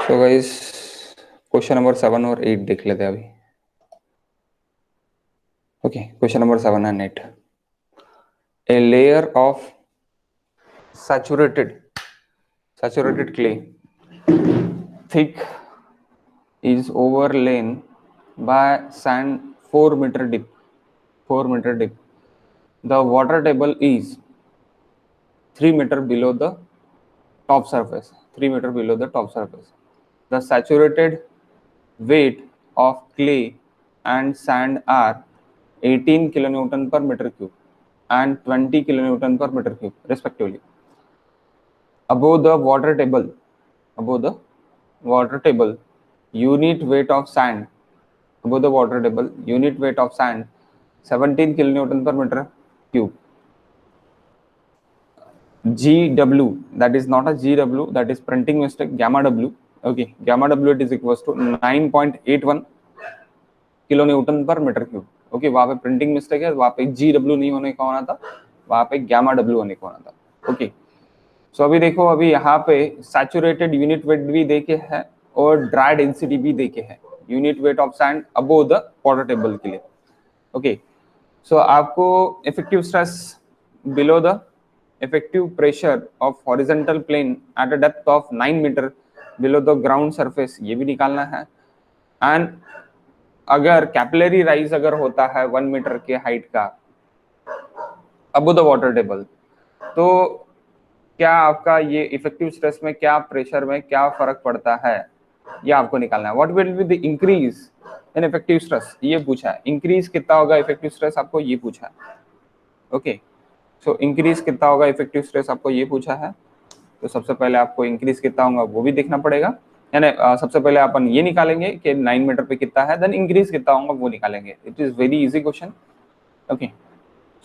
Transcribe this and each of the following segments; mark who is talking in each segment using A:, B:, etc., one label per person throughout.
A: तो guys question number 7 और 8 देख लेते हैं अभी। Okay, question number 7 and 8। A layer of saturated clay thick is overlain by sand 4 meter deep. 4 meter deep. The water table is 3 meter below the top surface. 3 meter below the top surface. The saturated weight of clay and sand are 18 kilonewton per meter cube and 20 kilonewton per meter cube respectively. Above the water table, unit weight of sand, above the water table, unit weight of sand 17 kilonewton per meter cube. GW, that is not a GW, that is printing mistake, gamma W. Okay, gamma W it is equals to 9.81 kilonewton per metre cube. Okay, वहां पे printing mistake है, वहां पे GW नहीं होने का होना था, वहां पे gamma W होने का होना था. ओके, सो अभी देखो, अभी यहाँ पे सैचुरेटेड यूनिट वेट भी देखे है और ड्राई डेंसिटी भी देखे है. Unit weight of sand above the water table के लिए. ओके, सो आपको effective stress below the effective pressure of horizontal plane at a depth of 9 meter below the ground surface ये भी निकालना है. एंड अगर कैपिलरी राइज अगर होता है 1 मीटर के हाइट का अबव द वाटर टेबल, तो क्या आपका ये इफेक्टिव स्ट्रेस में, क्या प्रेशर में क्या फर्क पड़ता है, ये आपको निकालना है. What will be the increase in effective stress, ये पूछा है. इंक्रीज कितना होगा इफेक्टिव स्ट्रेस, आपको ये पूछा है. ओके, सो इंक्रीज कितना होगा इफेक्टिव स्ट्रेस, आपको ये पूछा है. तो सबसे पहले आपको इंक्रीज कितना होगा वो भी देखना पड़ेगा. यानी सबसे पहले अपन ये निकालेंगे कि 9 मीटर पे कितना है, देन इंक्रीज कितना होगा वो निकालेंगे. It is very easy question. Okay,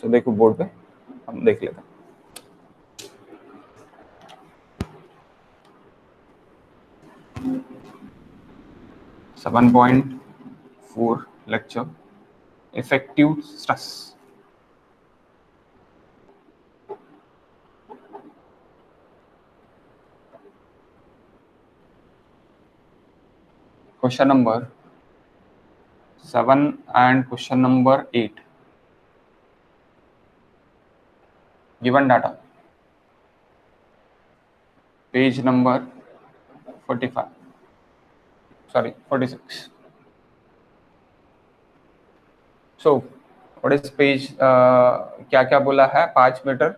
A: so देखो बोर्ड पे हम देख लेते हैं. Seven point 4 lecture effective stress. Question number 7 and question number 8. Given data, page number 45, sorry 46. So what is page, क्या क्या बोला है. 5 metre,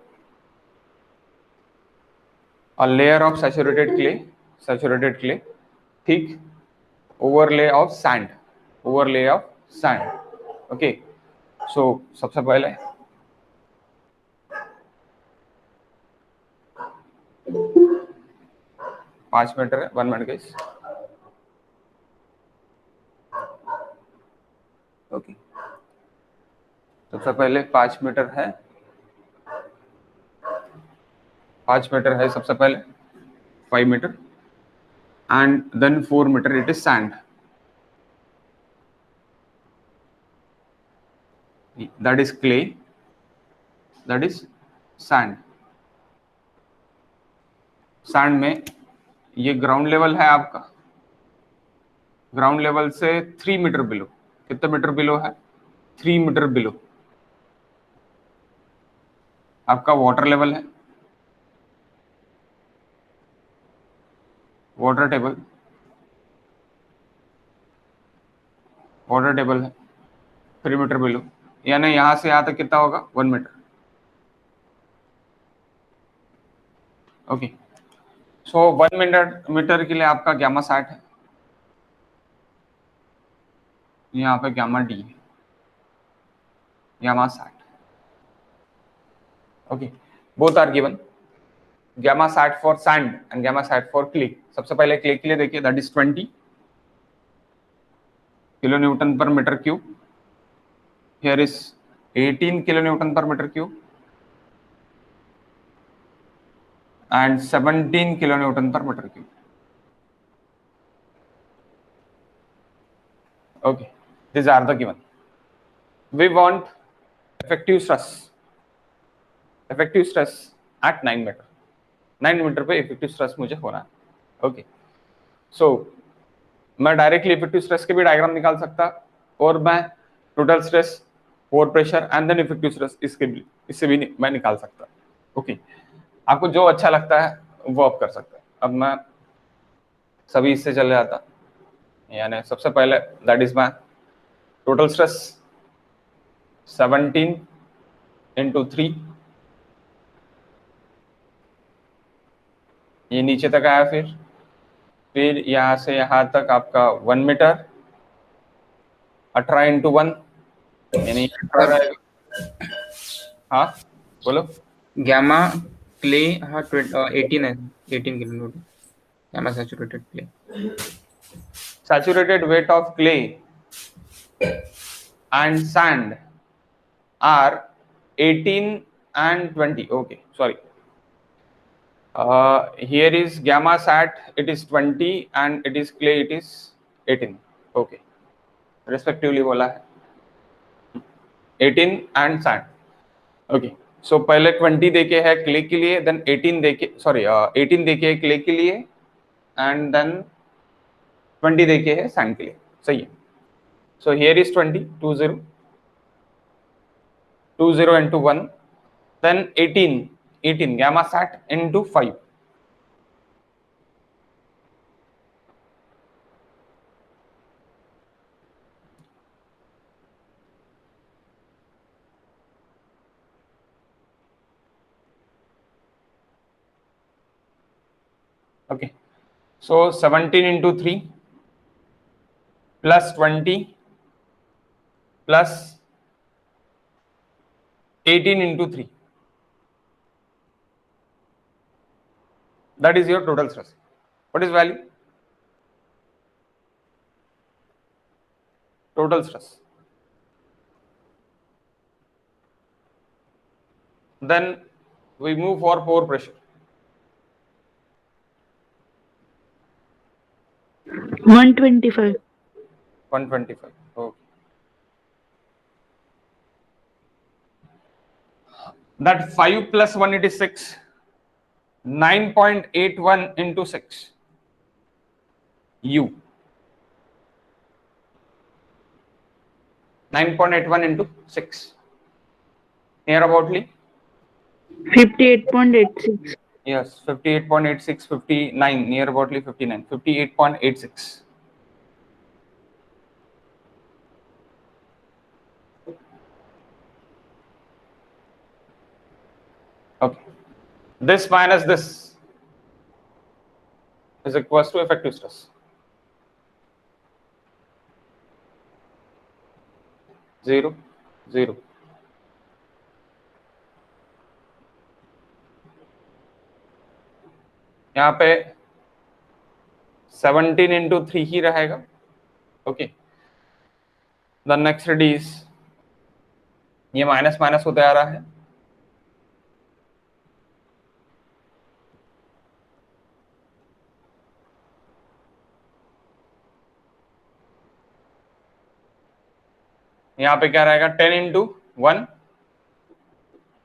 A: a layer of saturated clay thick, overlay of sand. Okay, so सबसे पहले 5 metre है. 1 minute guys. Okay, सबसे पहले 5 metre है. 5 मीटर है सबसे पहले, 5 metre, and then 4 meter it is sand. That is clay, that is sand. Sand में ये ग्राउंड लेवल है आपका, ग्राउंड लेवल से 3 मीटर बिलो. कितने मीटर बिलो है, 3 मीटर बिलो आपका वाटर लेवल है. वाटर टेबल है 3 मीटर बिलो, यानी यहां से यहां तक कितना होगा, 1 मीटर. ओके, सो 1 मीटर के लिए आपका गैमा सैट है, यहाँ पे गैमा डी है, gamma sat. Okay, both are given. Gamma sat for sand and gamma sat for clay. सबसे पहले क्ले के लिए देखिए, that is 20 kilonewton per meter cube. Here is 18 kilonewton per meter cube and 17 kilonewton per meter cube. Okay, these are the given. We want effective stress at 9 meter. 9 metre पे effective stress मुझे होना है. Okay, so मैं directly effective stress के भी diagram निकाल सकता, और मैं total stress, core pressure and then effective stress इससे भी मैं निकाल सकता। ओके, आपको जो अच्छा लगता है वो आप कर सकते हैं। अब मैं सभी इससे चले जाता, यानी सबसे पहले that is my total stress 17 into 3, ये नीचे तक आया, फिर यहाँ से यहाँ तक आपका 1 मीटर, 18 इंटू 1 यानी 18 रहेगा। हाँ बोलो।
B: गैमा क्ले, हाँ 18 है, 18 kilo gamma saturated clay.
A: Saturated weight of clay and sand are 18 and 20. Okay, sorry. Here is gamma sat, it is 20, and it is clay, it is 18. Okay, respectively बोला है 18 and sand. Okay, so पहले 20 देके है clay के लिए, then 18 देके, sorry 18 देके है clay के लिए, and then 20 देके है sand के लिए। सही है। So here is 20, 20 into 1, then 18 gamma sat into 5. Okay, so 17 into 3 plus 20 plus 18 into 3, that is your total stress. What is value? Total stress. Then we move for pore pressure.
C: 125.
A: 125. Okay. That 5 plus 1, it is 6. 9.81 into 6 U. 9.81 into 6. Near aboutly?
C: 58.86.
A: Yes, 58.86, 59, near aboutly 59, 58.86. Okay. This minus this is equals to effective stress. 0, 0. यहाँ पे 17 into 3 ही रहेगा। Okay, the next is, ये minus minus होते आ रहा है, यहाँ पे क्या रहेगा 10 into 1,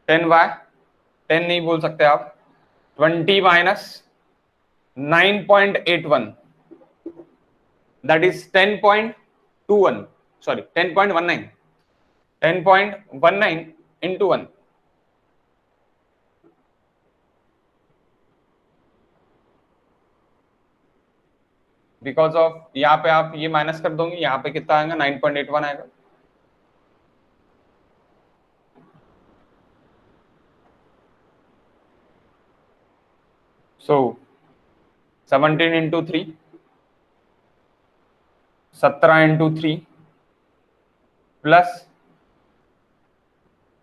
A: 10y, 10 नहीं बोल सकते आप, 20 minus 9.81, that is 10.21, sorry 10.19, 10.19 into 1, because of यहाँ पे आप ये माइनस कर दोगे, यहाँ पे कितना आएगा 9.81 आएगा। So 17 into 3, 17 into 3 plus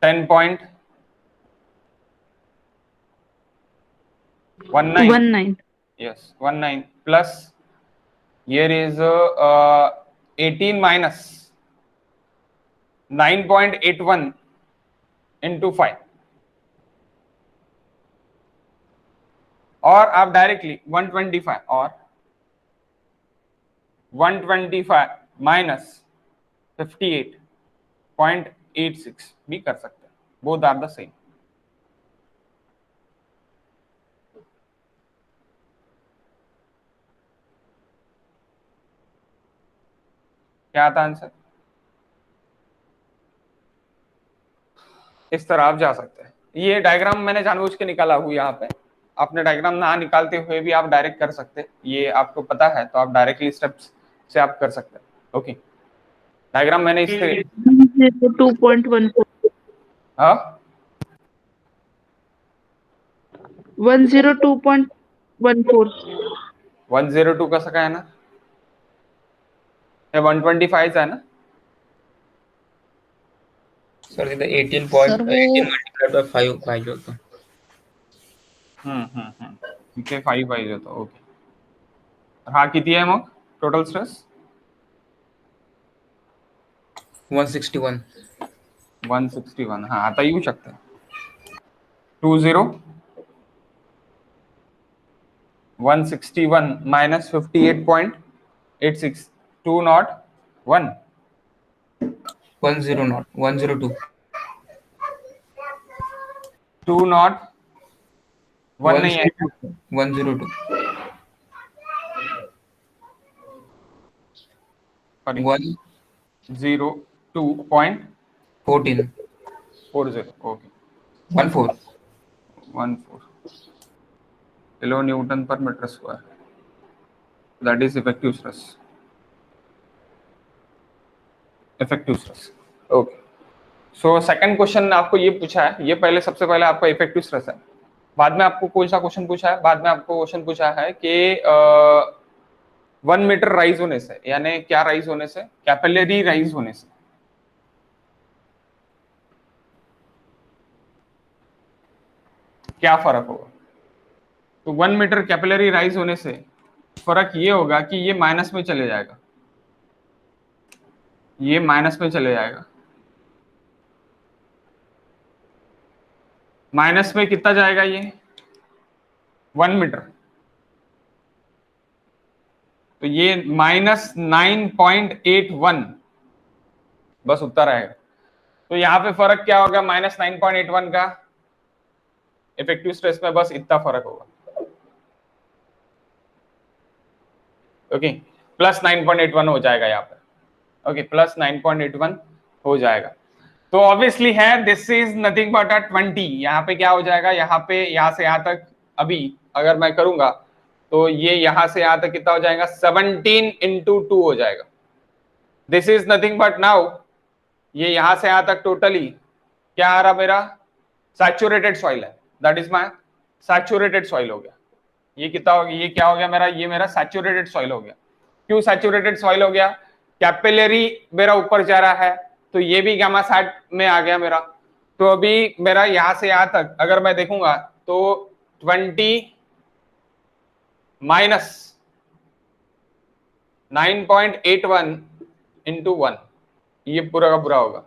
A: 10.19. Yes, 19 plus, here is 18 minus 9.81 into 5, और आप डायरेक्टली 125 और 125 माइनस 58.86 भी कर सकते हैं, बोथ आर द सेम। क्या आता आंसर? इस तरह आप जा सकते हैं। ये डायग्राम मैंने जानबूझ के निकाला हूँ यहाँ पे, आपने डायग्राम ना निकालते हुए भी आप डायरेक्ट कर सकते हैं, ये आपको पता है तो आप डायरेक्टली स्टेप्स से आप कर सकते हैं। ओके, डायग्राम मैंने इससे
C: 2.14
A: हाँ
C: 102.14
A: 102 कसं काय ना, हे 125 आहे ना?
B: सर तिथे 18 मल्टिप्लाइड बाय 5 पाहिजे होतं.
A: इथे 5 पाहिजे होतं. ओके, हा किती आहे मग टोटल स्ट्रेस?
B: 161.
A: 161. हा आता येऊ शकतं 20 161 minus 58.86 201
B: 102.
A: 201 नहीं है
B: 102.
A: Sorry 102.40.
B: 114.
A: Okay
B: 14.
A: 14 kilo newton per metre square, that is effective stress. Okay, so second question आपको ये पूछा है, ये पहले सबसे पहले आपका इफेक्टिव स्ट्रेस है. बाद में आपको कौन सा क्वेश्चन पूछा है? बाद में आपको क्वेश्चन पूछा है कि 1 मीटर राइज होने से, यानी क्या राइज होने से? कैपिलरी राइज होने से क्या फर्क होगा? तो 1 मीटर कैपिलरी राइज होने से फर्क ये होगा कि ये माइनस में चले जाएगा, ये माइनस में चले जाएगा. माइनस में कितना जाएगा? ये 1 मीटर, तो ये -9.81 बस उत्तर आएगा. तो यहाँ पे फर्क क्या होगा? -9.81 का इफेक्टिव स्ट्रेस में बस इतना फर्क होगा. ओके, +9.81 हो जाएगा यहाँ पे. ओके, +9.81 हो जाएगा. तो ऑब्वियसली है दिस इज नथिंग बट अ 20. यहाँ पे क्या हो जाएगा? यहाँ पे यहाँ से यहाँ तक अभी अगर मैं करूंगा तो ये यहाँ से यहाँ तक कितना हो जाएगा? 17 × 2 हो जाएगा. This is nothing but now ये यहाँ से यहाँ तक टोटली क्या आ रहा मेरा? सैचुरेटेड सॉइल है, that is my saturated soil हो गया. ये कितना हो गया? ये क्या हो गया मेरा? ये मेरा सैचुरेटेड सॉइल हो गया. क्यों सैचुरेटेड सॉइल हो गया? कैपिलरी मेरा ऊपर जा रहा है, तो ये भी गामा सैट में आ गया मेरा. तो अभी मेरा यहाँ से यहाँ तक अगर मैं देखूंगा तो 20 माइनस 9.81 × 1, ये पूरा का पूरा होगा.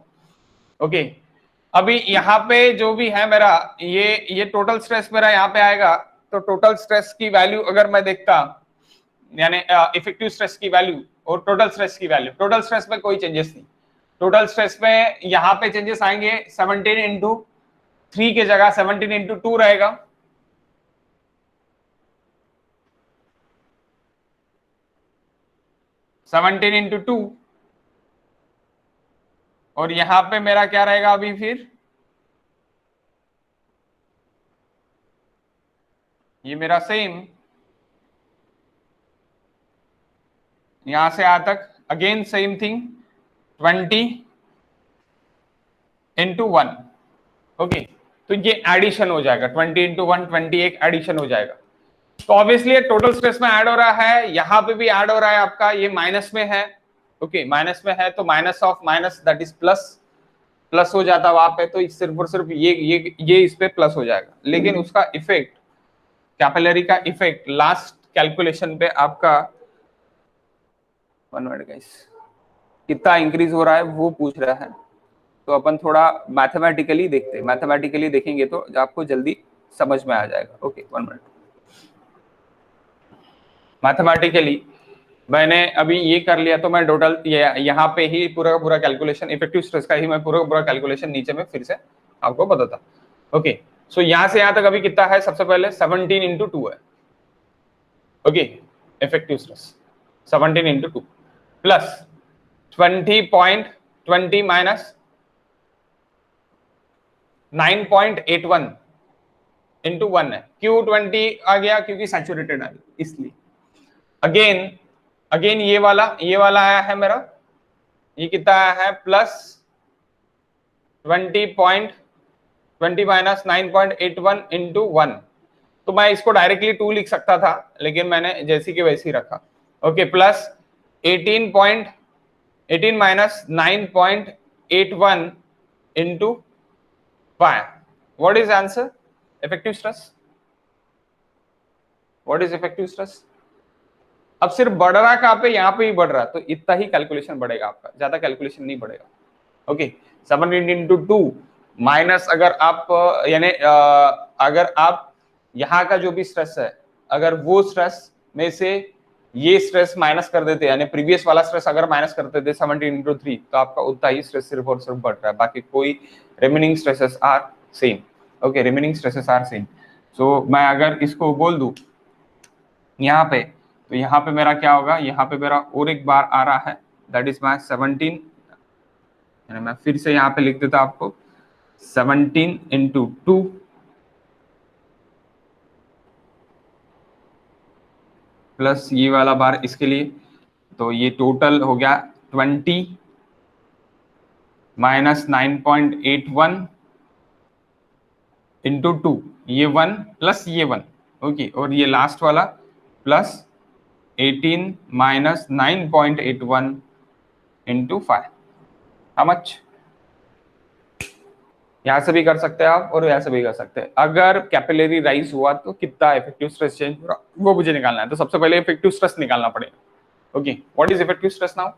A: ओके, अभी यहाँ पे जो भी है मेरा ये टोटल स्ट्रेस मेरा यहाँ पे आएगा. तो टोटल स्ट्रेस की वैल्यू अगर मैं देखता, यानी इफेक्टिव स्ट्रेस की वैल्यू और टोटल स्ट्रेस की वैल्यू, टोटल स्ट्रेस में कोई चेंजेस नहीं. टोटल स्ट्रेस में यहाँ पे चेंजेस आएंगे 17 × 3 के जगह 17 × 2 रहेगा. सेवनटीन × 2 और यहां पे मेरा क्या रहेगा? अभी फिर ये मेरा सेम यहां से आ तक अगेन सेम थिंग 20 × 1. ओके, तो ये एडिशन हो जाएगा 20 × 1 21 एडिशन हो जाएगा. तो ऑब्वियसली टोटल स्ट्रेस में ऐड हो रहा है, यहां पे भी ऐड हो रहा है आपका, ये माइनस में है. ओके, माइनस में है तो minus of minus that is plus हो जाता वहां पे. तो सिर्फ और सिर्फ ये इस पे प्लस हो जाएगा, लेकिन उसका इफेक्ट, कैपिलरी का इफेक्ट लास्ट कैलकुलेशन पे आपका 1 मिनट गाइस कितना इंक्रीज हो रहा है वो पूछ रहा है. तो अपन थोड़ा मैथमेटिकली देखते हैं, मैथमेटिकली देखेंगे तो आपको जल्दी समझ में आ जाएगा. Okay 1 minute. मैथमेटिकली मैंने अभी ये कर लिया तो मैं टोटल यहाँ पे ही पूरा का पूरा कैलकुलेशन इफेक्टिव स्ट्रेस का ही मैं पूरा पूरा कैलकुलेशन नीचे में फिर से आपको बताता. ओके, सो यहाँ से यहाँ तक अभी कितना है? सबसे पहले 17 × 2 है. Okay, effective stress 17 × 2 plus 20.20 minus 9.81 into 1 है। क्यू 20 आ गया क्योंकि सैचुरेटेड आ गया, इसलिए अगेन ये वाला आया है मेरा, ये कितना आया है प्लस 20.20 माइनस 9.81 इंटू 1। तो मैं इसको डायरेक्टली 2 लिख सकता था, लेकिन मैंने जैसी कि वैसी रखा। Okay, plus 18 minus 9.81 into 5। What is answer? Effective stress. What is effective stress? अब सिर्फ बढ़ रहा कहां पे? यहाँ पे ही बढ़ रहा, तो इतना ही कैलकुलेशन बढ़ेगा आपका, ज्यादा कैलकुलेशन नहीं बढ़ेगा। ओके, 17 इंटू 2 माइनस, अगर आप यानी अगर आप यहाँ का जो भी स्ट्रेस है, अगर वो स्ट्रेस में से ये स्ट्रेस माइनस कर देते, यानी प्रीवियस वाला स्ट्रेस अगर माइनस करते थे 17 इंटू 3, तो आपका उतना ही स्ट्रेस सिर्फ और सिर्फ बढ़ रहा है, बाकी कोई remaining stresses are same. Okay, remaining stresses are same. So मैं अगर इसको बोल दूं यहाँ पे, तो यहाँ पे मेरा क्या होगा? यहाँ पे मेरा और एक बार आ रहा है, दैट इज माई 17, मैं फिर से यहाँ पे लिख देता आपको 17 इंटू 2 प्लस ये वाला बार इसके लिए, तो ये टोटल हो गया 20 माइनस 9.81 इंटू 2, ये 1 प्लस ये 1। ओके, और ये लास्ट वाला plus 18 minus 9.81 into 5। How much? यहां से भी कर सकते हैं आप और यहां से भी कर सकते हैं। अगर कैपिलरी राइज हुआ तो कितना इफेक्टिव स्ट्रेस चेंज हो रहा, वो मुझे निकालना है। तो सबसे पहले इफेक्टिव स्ट्रेस निकालना पड़ेगा। Okay, what is effective stress now?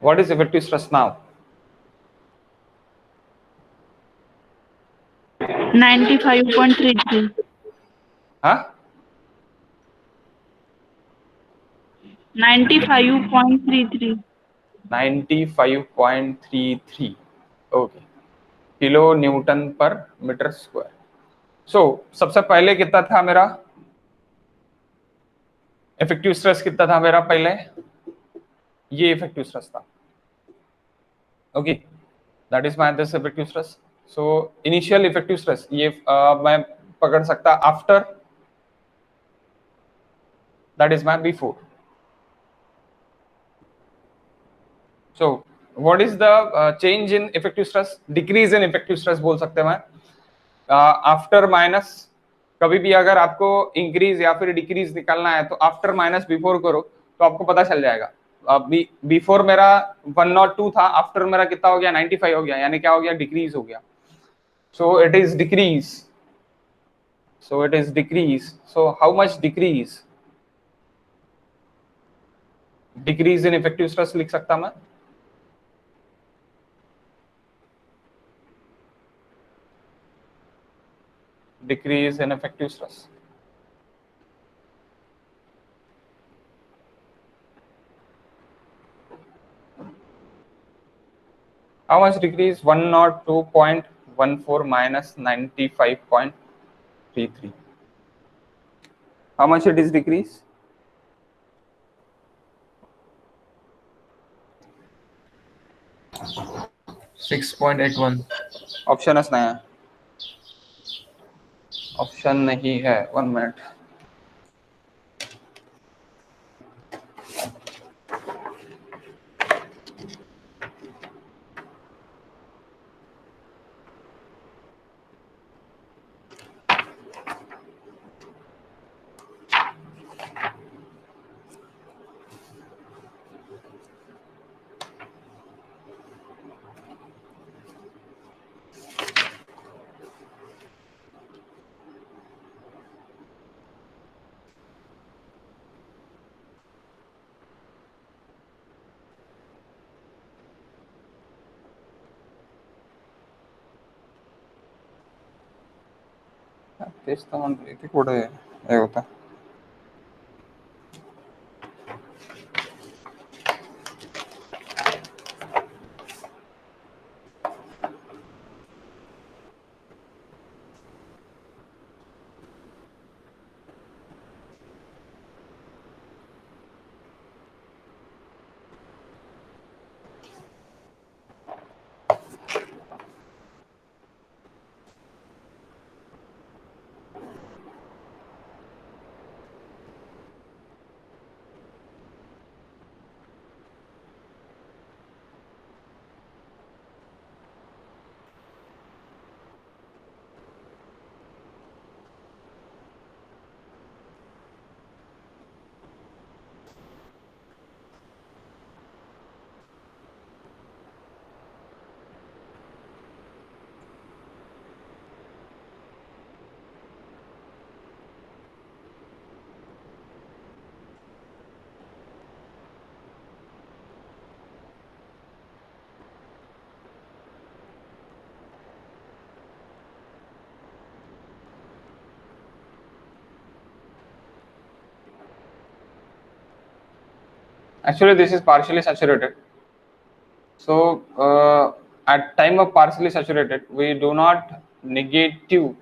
A: What is effective stress now?
C: 95.33.
A: हाँ,
C: 95.33.
A: 95.33। Okay, kilo newton per metre square. सो सबसे पहले कितना था मेरा इफेक्टिव स्ट्रेस? कितना था मेरा पहले? ये इफेक्टिव स्ट्रेस था। Okay, that is my this effective stress. So initial effective stress ये मैं पकड़ सकता after, that is my before. So what is the change in effective stress? Decrease in effective stress बोल सकते हैं मैं। आफ्टर माइनस, कभी भी अगर आपको इंक्रीज या फिर डिक्रीज निकालना है तो आफ्टर माइनस बिफोर करो तो आपको पता चल जाएगा। बिफोर मेरा 102 था, आफ्टर मेरा कितना हो गया? 95 हो गया, यानी क्या हो गया? डिक्रीज हो गया। So it is decrease, so it is decrease. So how much decrease? Decrease in effective stress लिख सकता मैं। Decrease in effective stress, how much decrease? 102.14 minus 95.33. How much it is decrease?
B: 6.81.
A: Option नहीं है, option नहीं है। 1 minute. ఇది కూడా ఏవుతా actually this is partially saturated. So at time of partially saturated we do not negative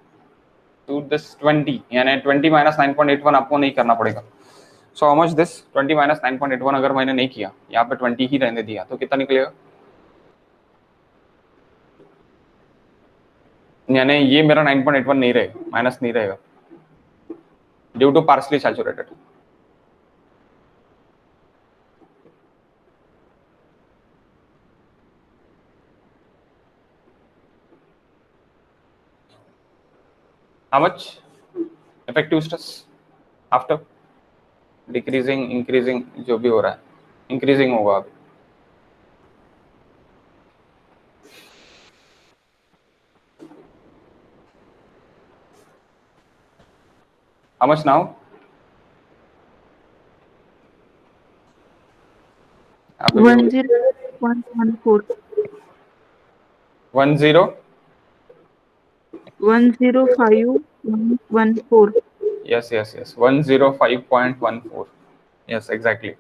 A: to this 20, यानी 20 minus 9.81 आपको नहीं करना पड़ेगा. So how much this 20 minus 9.81 अगर मैंने नहीं किया, यहाँ पे 20 ही रहने दिया, तो कितना निकलेगा? यानी ये मेरा 9.81 नहीं रहेगा, माइनस नहीं रहेगा, due to partially saturated. How much effective stress after decreasing, increasing, जो भी हो रहा है, increasing होगा अभी. How much now?
C: 10114. 105.14.
A: Yes, 105.14. Yes, exactly.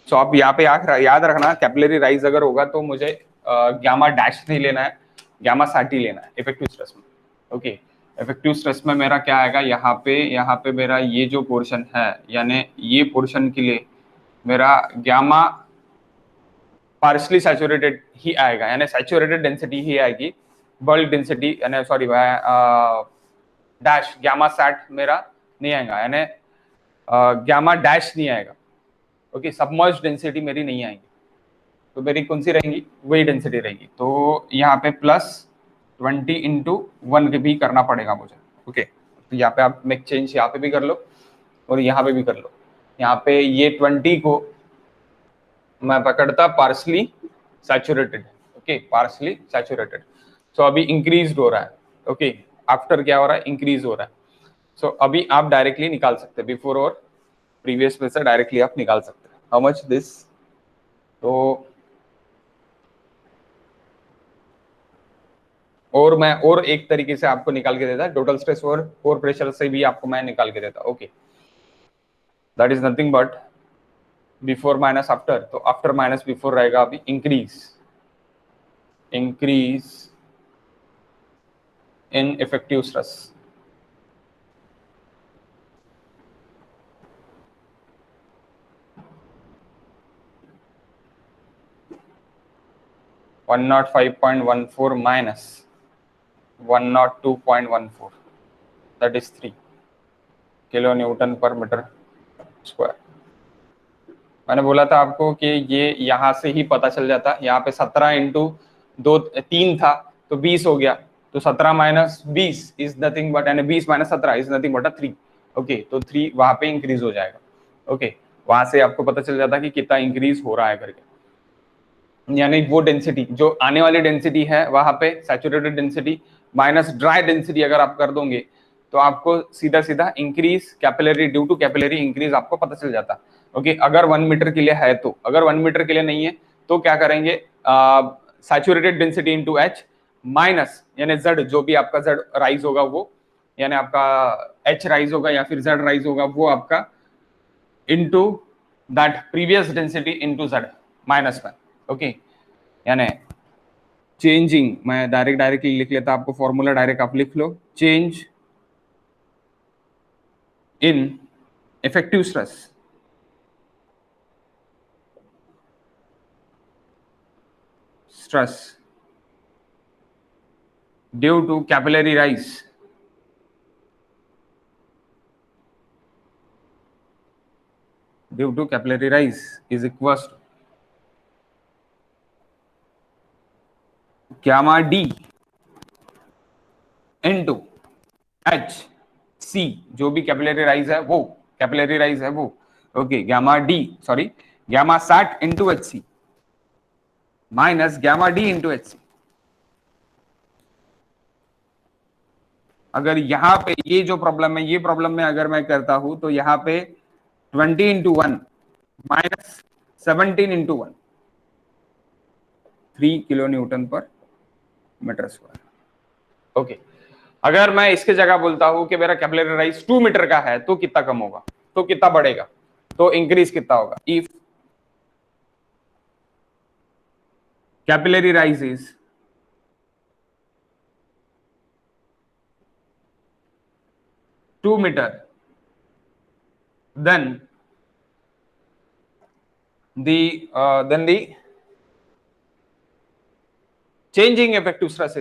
A: So आप यहाँ पे याद रखना, कैपिलरी राइज अगर होगा तो मुझे गामा डैश नहीं लेना है, गामा सैट ही लेना है इफेक्टिव स्ट्रेस में. ओके, इफेक्टिव स्ट्रेस में मेरा क्या आएगा, यहाँ पे मेरा ये जो पोर्शन है, यानी ये पोर्शन के लिए मेरा गामा पार्शली सैचुरेटेड ही आएगा, यानी सैचुरेटेड डेंसिटी ही आएगी, बल्क डेंसिटी यानी सॉरी डैश गामा सैट मेरा नहीं आएगा, यानी गामा डैश नहीं आएगा. ओके, सबमर्ज डेंसिटी मेरी नहीं आएगी, तो मेरी कौन सी रहेंगी, वही डेंसिटी रहेगी. तो यहाँ पे +20 × 1 भी करना पड़ेगा मुझे. ओके, तो यहाँ पे आप मेक चेंज यहाँ पे भी कर लो और यहाँ पे भी कर लो. यहाँ पे ये 20 को मैं पकड़ता partially saturated. Okay, partially saturated. So अभी इंक्रीज हो रहा है. ओके, आफ्टर क्या हो रहा है, इंक्रीज हो रहा है. सो अभी आप डायरेक्टली निकाल सकते हैं, बिफोर और प्रीवियस में से डायरेक्टली आप निकाल सकते हैं. हाउ मच दिस, तो और मैं और एक तरीके से आपको निकाल के देता, टोटल स्ट्रेस और कोर प्रेशर से भी आपको मैं निकाल के देता. Okay, that is nothing but before minus after. तो आफ्टर माइनस बिफोर रहेगा अभी increase in effective stress. -105.14 minus 102.14, that is 3 kilo newton per metre square. मैंने बोला था आपको कि ये यहाँ से ही पता चल जाता. यहाँ पे 17 × 3 था तो 20 हो गया, तो 17 - 20 इज नथिंग बट, यानी 20 - 17 इज नथिंग बट 3. ओके, तो 3 वहां पे इंक्रीज हो जाएगा. ओके, वहां से आपको पता चल जाता कि कितना इंक्रीज हो रहा है करके, यानी वो डेंसिटी जो आने वाली डेंसिटी है वहां पे saturated density minus dry density अगर आप कर दोगे तो आपको सीधा सीधा increase capillary, due to capillary increase आपको पता चल जाता. ओके, अगर 1 मीटर के लिए है तो, अगर 1 मीटर के लिए नहीं है तो क्या करेंगे, saturated density into H minus, यानी जेड, जो भी आपका जेड राइज होगा वो, यानी आपका एच राइज होगा या फिर जेड राइज होगा वो आपका into that previous density into Z -1. Okay, यानी चेंजिंग, मैं डायरेक्टली लिख लेता, आपको फॉर्मूला डायरेक्ट आप लिख लो. Change in effective stress due to capillary rise is equal to gamma D into H C, जो भी कैपिलरी राइज है वो. Okay, gamma sat into H C minus gamma D into H C. अगर यहाँ पे ये जो प्रॉब्लम है, ये प्रॉब्लम में अगर मैं करता हूं तो यहाँ पे 20 × 1 minus 17 × 1, 3 kilo newton per metre square. Okay, अगर मैं इसके जगह बोलता हूं कि मेरा कैपिलरी राइज 2 मीटर का है तो कितना कम होगा, तो कितना बढ़ेगा, तो इंक्रीज कितना होगा. If capillary rise is 2 meter, then the changing effective stress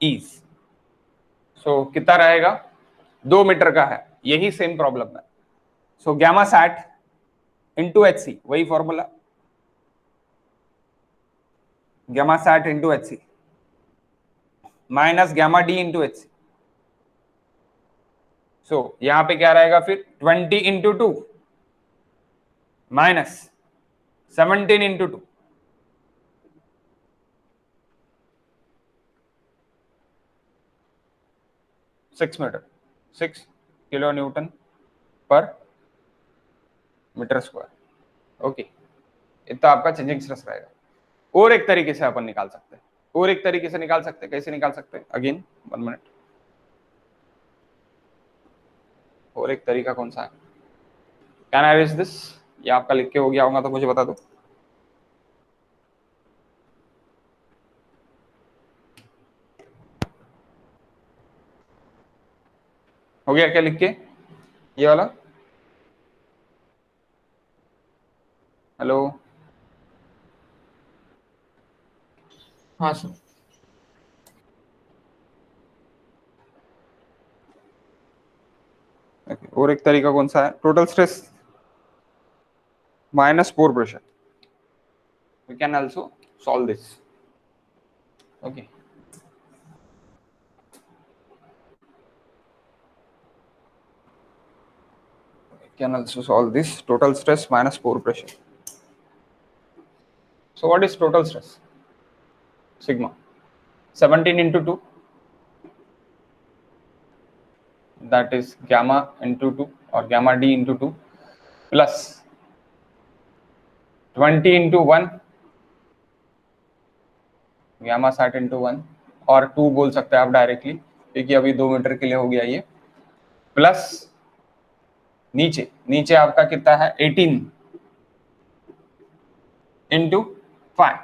A: is सो कितना रहेगा, 2 मीटर का है, यही सेम प्रॉब्लम है. So gamma sat into H C, वही formula, gamma sat into H C minus gamma D into H C. So यहां पे क्या रहेगा फिर 20 into 2 minus 17 into 2, 6 metre, 6 kilo newton per metre square. Okay, इतना आपका changing stress रहेगा. और एक तरीके से अपन निकाल सकते हैं, कैसे निकाल सकते हैं, अगेन 1 मिनट. और एक तरीका कौन सा है, कैन आई रेज दिस, ये आपका लिख के हो गया होगा तो मुझे बता दो. हो गया क्या लिख के, ये वाला. हेलो,
B: हाँ सर.
A: और एक तरीका कौन सा है, total stress minus pore pressure. We can also solve this. Okay, can also solve this total stress minus pore pressure. So what is total stress? Sigma 17 into 2, that is gamma into 2 or gamma d into 2 plus 20 into 1 gamma sat into 1 और 2 बोल सकते हैं आप directly, क्योंकि अभी 2 metre के लिए हो गया ये, प्लस नीचे आपका कितना है 18 into 5.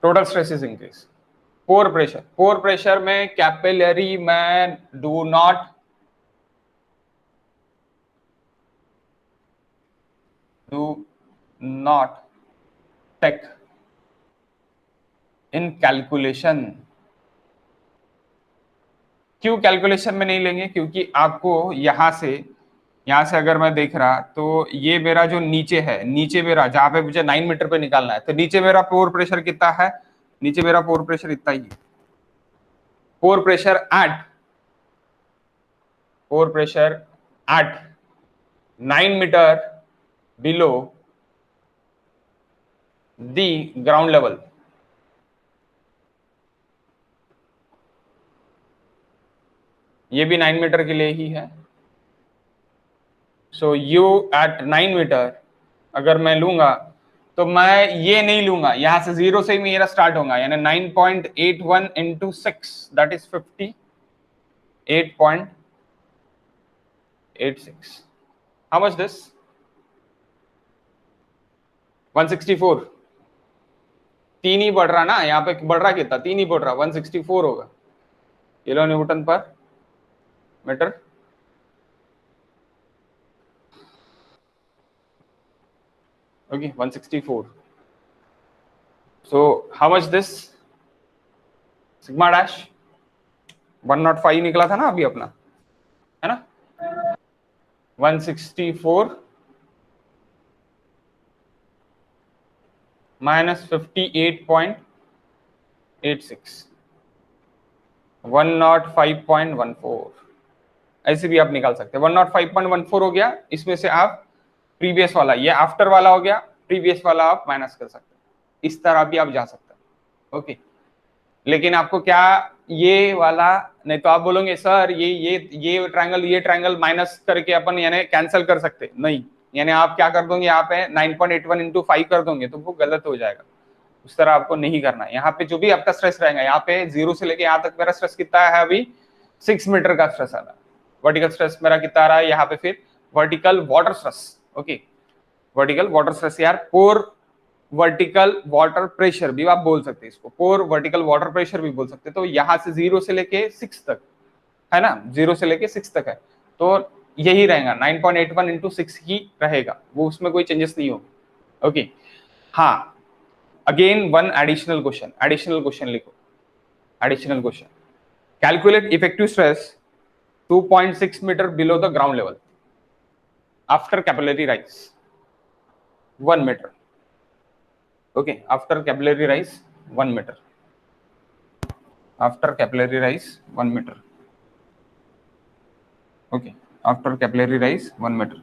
A: Total stress is increase. Pore pressure में कैपिलरी में do not take in calculation. क्यों कैलकुलेशन में नहीं लेंगे, क्योंकि आपको यहां से अगर मैं देख रहा तो ये मेरा जो नीचे मेरा जहां पे मुझे 9 मीटर पे निकालना है, तो नीचे मेरा पोर प्रेशर कितना है, नीचे मेरा पोर प्रेशर इतना ही है. Pore pressure at 9 metre below the ground level. ये भी 9 मीटर के लिए ही है. सो यू एट 9 मीटर अगर मैं लूंगा तो मैं ये नहीं लूंगा, यहां से 0 से ही मेरा स्टार्ट होगा, यानी 9.81 into 6 that is 58.86. How much this, 164. 3 ही बढ़ रहा ना, यहाँ पे बढ़ रहा कितना, 3 ही बढ़ रहा, 164 होगा kilo newton per metre. Okay, 164. So how much this sigma dash 105 निकला था ना अभी अपना, है ना, 164 माइनस 58.86 105.14. ऐसे भी आप निकाल सकते हैं. 105.14 हो गया, इसमें से आप प्रीवियस वाला, ये आफ्टर वाला हो गया, प्रीवियस वाला आप माइनस कर सकते हैं. इस तरह भी आप जा सकते हैं. ओके, लेकिन आपको क्या ये वाला नहीं, तो आप बोलोगे सर ये ट्रायंगल माइनस करके अपन यानी कैंसिल कर सकते नहीं, यानी आप क्या कर दोगे, यहाँ पे 9.81 इंटू 5 कर दोगे तो वो गलत हो जाएगा. उस तरह आपको नहीं करना है. यहाँ पे जो भी आपका स्ट्रेस रहेगा, यहाँ पे 0 से लेके यहाँ तक मेरा स्ट्रेस कितना है, अभी 6 मीटर का स्ट्रेस आ रहा है. वर्टिकल स्ट्रेस मेरा कितना आ रहा है, यहाँ पे फिर vertical water stress, okay, vertical water stress यार, पोर वर्टिकल वाटर प्रेशर भी आप बोल सकते हैं इसको, पोर वर्टिकल वाटर प्रेशर भी बोल सकते हैं। तो यहां से 0 से लेके 6 तक है ना, 0 से लेके 6 तक है, तो यही रहेगा 9.81 इंटू 6 ही रहेगा, वो उसमें कोई चेंजेस नहीं होगा, ओके। हाँ, अगेन वन एडिशनल क्वेश्चन लिखो, additional question, calculate effective stress 2.6 metre below the ground level after capillary rise 1 metre, okay, after capillary rise 1 metre, after capillary rise 1 metre, okay, after capillary rise 1 meter,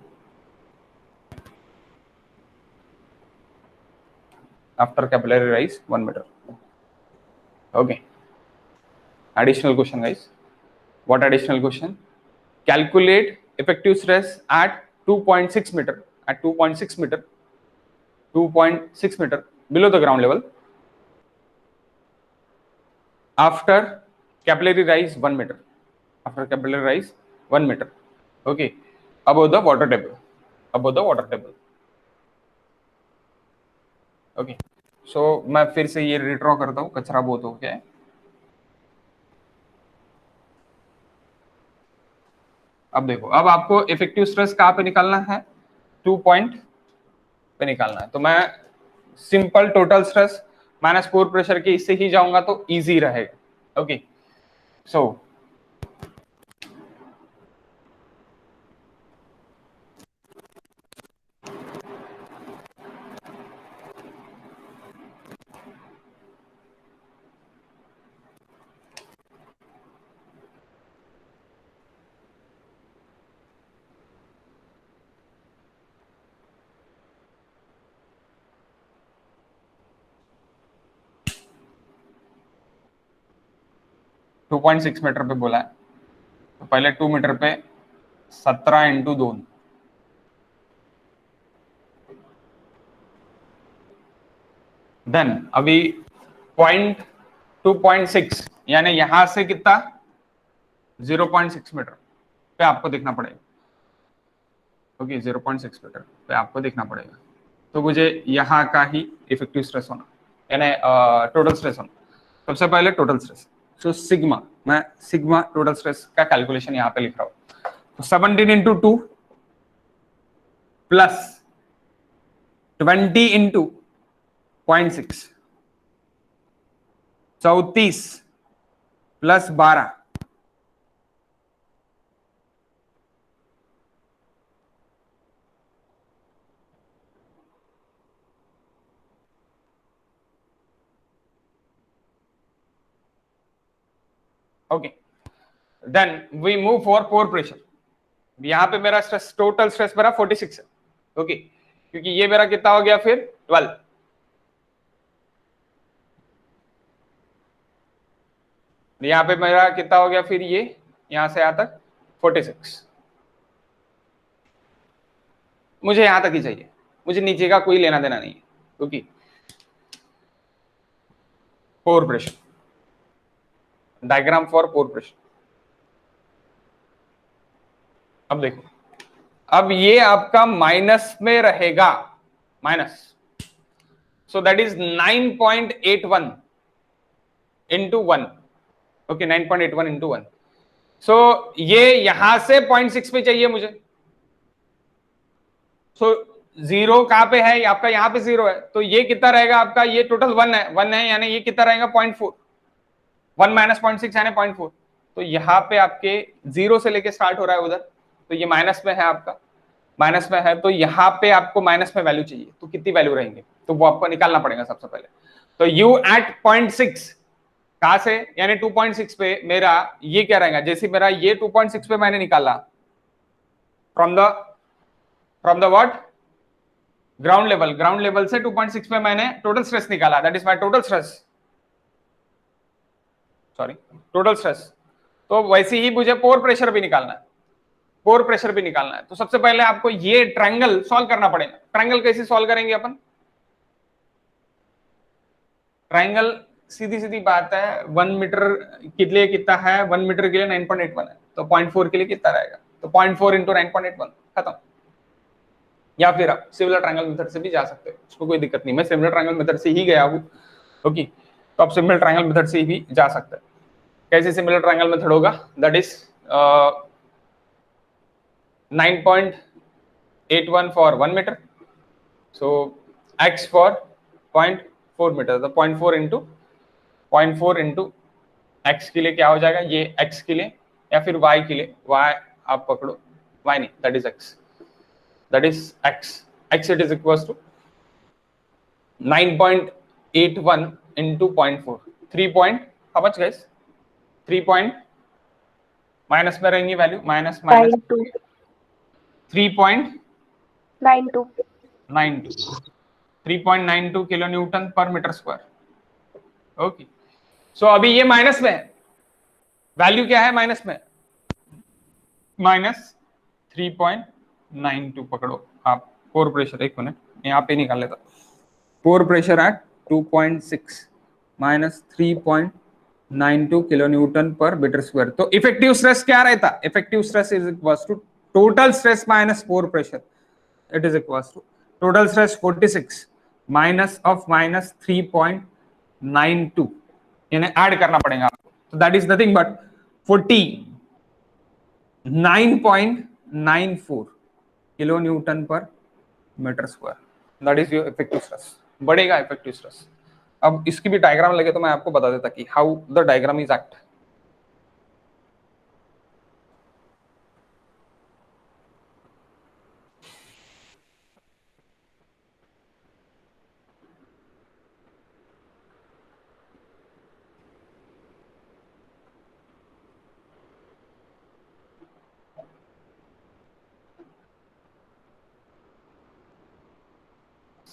A: after capillary rise 1 meter, okay. Additional question guys, what additional question? Calculate effective stress at 2.6 meter, at 2.6 meter, 2.6 meter below the ground level after capillary rise 1 meter, after capillary rise 1 meter, okay, above the water table, above the water table, okay. So मैं फिर से ये redraw करता हूँ, कचरा बहुत हो गया है। अब देखो, अब आपको इफेक्टिव स्ट्रेस कहाँ पे निकालना है, 2 पॉइंट पे निकालना है। तो मैं simple total stress minus core pressure के इससे ही जाऊंगा तो इजी रहेगा, ओके। सो टू 2.6 मीटर पे बोला है, तो पहले 2 मीटर पे 17 इंटू 2, देन अभी 2.6 यानी यहां से कितना 0.6 मीटर पे आपको देखना पड़ेगा, ओके, 0.6 मीटर पे आपको देखना पड़ेगा। तो मुझे यहाँ का ही इफेक्टिव स्ट्रेस होना, यानी टोटल स्ट्रेस होना। सबसे पहले टोटल स्ट्रेस, तो सिग्मा, मैं सिग्मा टोटल स्ट्रेस का कैलकुलेशन यहाँ पे लिख रहा हूँ। तो 17 into 2 plus 20 into 0.6, 34 plus 12, okay. Then we move for pore pressure. यहां पे मेरा स्ट्रेस, टोटल स्ट्रेस मेरा 46 है, ओके, क्योंकि ये मेरा कितना हो गया फिर 12, यहां पे मेरा कितना हो गया फिर ये यहां से यहां तक 46, मुझे यहां तक ही चाहिए, मुझे नीचे का कोई लेना देना नहीं है, क्योंकि pore pressure, diagram for pore pressure. अब देखो, अब ये आपका माइनस में रहेगा, minus, so that is 9.81 into 1, okay, 9.81 into 1। सो ये यहां से 0.6 पे चाहिए मुझे। सो जीरो कहां पे है आपका, यहां पे 0 है, तो ये कितना रहेगा आपका, ये टोटल 1 है यानी ये कितना रहेगा 0.4, 1 माइनस 0.6 यानी 0.4। तो यहाँ पे आपके 0 से लेके स्टार्ट हो रहा है उधर, तो ये माइनस में है आपका, माइनस में है, तो यहाँ पे आपको माइनस में वैल्यू चाहिए, तो कितनी वैल्यू रहेंगे, तो वो आपको निकालना पड़ेगा सबसे पहले। तो यू एट 0.6 कहां से, यानी 2.6 पे मेरा ये क्या रहेगा, जैसे मेरा ये 2.6 पे मैंने निकाला from the what, ground level, ground level से 2.6 पे मैंने टोटल स्ट्रेस निकाला, that is my total stress, sorry, total stress. तो वैसे ही मुझे पोर प्रेशर भी निकालना है, पोर प्रेशर भी निकालना है। तो सबसे पहले आपको ये ट्रायंगल सॉल्व करना पड़ेगा। ट्रायंगल कैसे सॉल्व करेंगे अपन, ट्रायंगल सीधी सीधी बात है, 1 मीटर के लिए कितना है, 1 मीटर के लिए 9.81 है, तो 0.4 के लिए कितना रहेगा, तो 0.4 इंटू 9.81, खत्म। या फिर आप सिमिलर ट्रायंगल मेथड से भी जा सकते हो, उसको कोई दिक्कत नहीं, मैं सिमिलर ट्रायंगल मेथड से ही गया हूँ। ओके, तो आप सिमिलर ट्रायंगल मेथड से भी जा सकते हैं। कैसे सिमिलर ट्रायंगल मेथड होगा? That is 9.81 for 1 metre, so x for 0.4 metre, तो 0.4 इंटू x के लिए क्या हो जाएगा, ये x के लिए, या फिर y के लिए, y आप पकड़ो, y नहीं, that is x, x it is equals to 9.81 into 0.4, 3 point, how much guys? 3 point minus में रहेंगी value, minus 3.92 kilo newton per metre square. Okay, सो अभी ये माइनस में है, वैल्यू क्या है माइनस में, माइनस 3.92 पकड़ो आप, कोर प्रेशर, एक मिनट यहाँ पे निकाल लेता, core pressure at 2.6 minus 3.92 kilo newton per metre square. तो इफेक्टिव स्ट्रेस क्या रहता, effective stress is equals to total stress minus core pressure, it is equals to total stress 46 minus of minus 3.92, यानी add करना पड़ेगा आपको, तो that is nothing but 49.94 kilo newton per metre square, that is your effective stress. बढ़ेगा effective stress. अब इसकी भी diagram लगे तो मैं आपको बता देता कि how the diagram is act.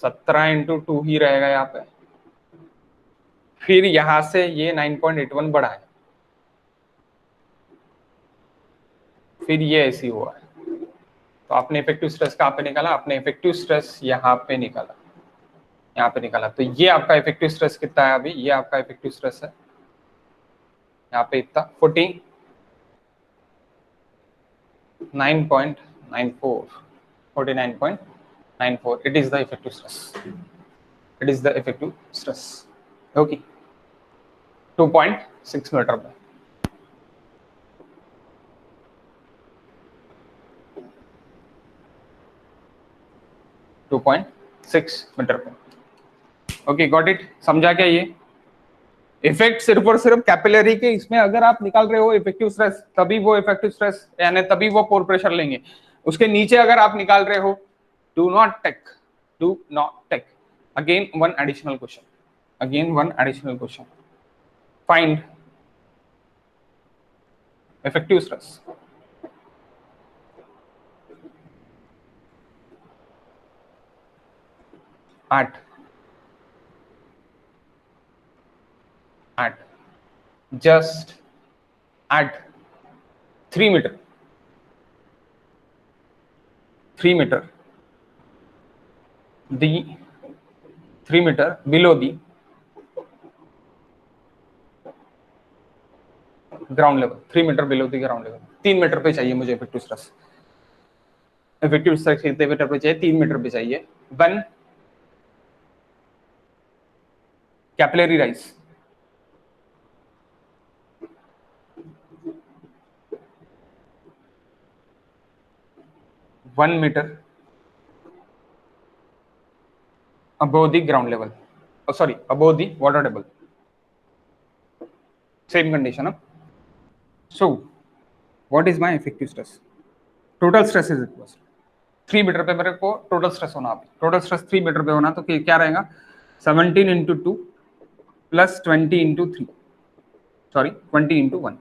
A: सत्रह इंटू 2 ही रहेगा यहाँ पे, फिर यहां से ये 9.81 बढ़ा है, फिर ये ऐसी हुआ है, तो आपने इफेक्टिव स्ट्रेस कहाँ पे निकाला, आपने इफेक्टिव स्ट्रेस यहाँ पे निकाला, यहाँ पे निकाला, तो ये आपका इफेक्टिव स्ट्रेस कितना है अभी, ये आपका इफेक्टिव स्ट्रेस है यहाँ पे इतना 49.94, it is the effective stress, it is the effective stress। okay, 2.6 metre पे, ओके, गॉट इट, समझा क्या ये इफेक्ट सिर्फ और सिर्फ कैपिलरी के इसमें अगर आप निकाल रहे हो इफेक्टिव स्ट्रेस, तभी वो इफेक्टिव स्ट्रेस यानी तभी वो पोर प्रेशर लेंगे। उसके नीचे अगर आप निकाल रहे हो, do not take again one additional question, find effective stress just at 3 meter below the ground level, 3 metre below the ground level, 3 metre पे चाहिए मुझे इफेक्टिव स्ट्रेस कितने मीटर पे चाहिए, 3 मीटर पे चाहिए। One capillary rise, one metre above the ground level, above the water table, same condition, huh? So what is my effective stress, total stress is equals 3 metre पे मेरे को total stress होना, total stress 3 metre पे होना, तो क्या रहेगा 17 into 2 plus 20 into 3 20 into 1,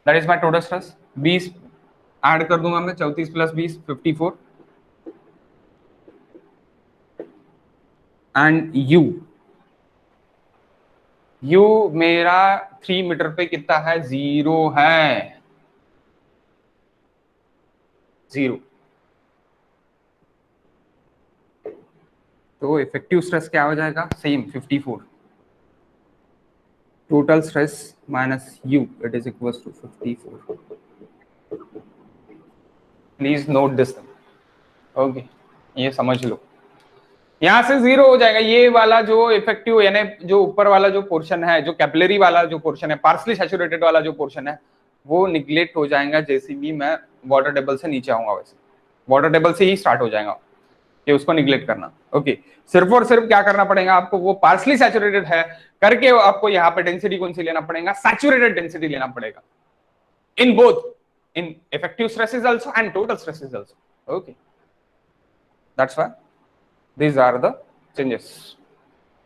A: that is my total stress. 20 add कर दूंगा मैं, 34 प्लस 20 54, एंड यू मेरा 3 मीटर पे कितना है, 0 है, 0। तो इफेक्टिव स्ट्रेस क्या हो जाएगा, same 54, total stress minus u, it is equals to 54। Please note this. Okay, ये समझ लो, यहां से 0 हो जाएगा। ये वाला जो इफेक्टिव यानी जो ऊपर वाला जो पोर्शन है, जो कैपिलरी वाला जो पोर्शन है, पार्सली सैचुरेटेड वाला जो पोर्शन है, वो निग्लेक्ट हो जाएगा जैसे भी मैं वाटर टेबल से नीचे आऊंगा। वैसे वाटर टेबल से ही स्टार्ट हो जाएगा कि उसको निग्लेक्ट करना। ओके, सिर्फ और सिर्फ क्या करना पड़ेगा आपको, वो पार्सली सैचुरेटेड है करके आपको यहाँ पे डेंसिटी कौन सी लेना पड़ेगा, सैचुरेटेड डेंसिटी लेना पड़ेगा in both, in effective stresses also and total stresses also. Okay, that's why these are the changes।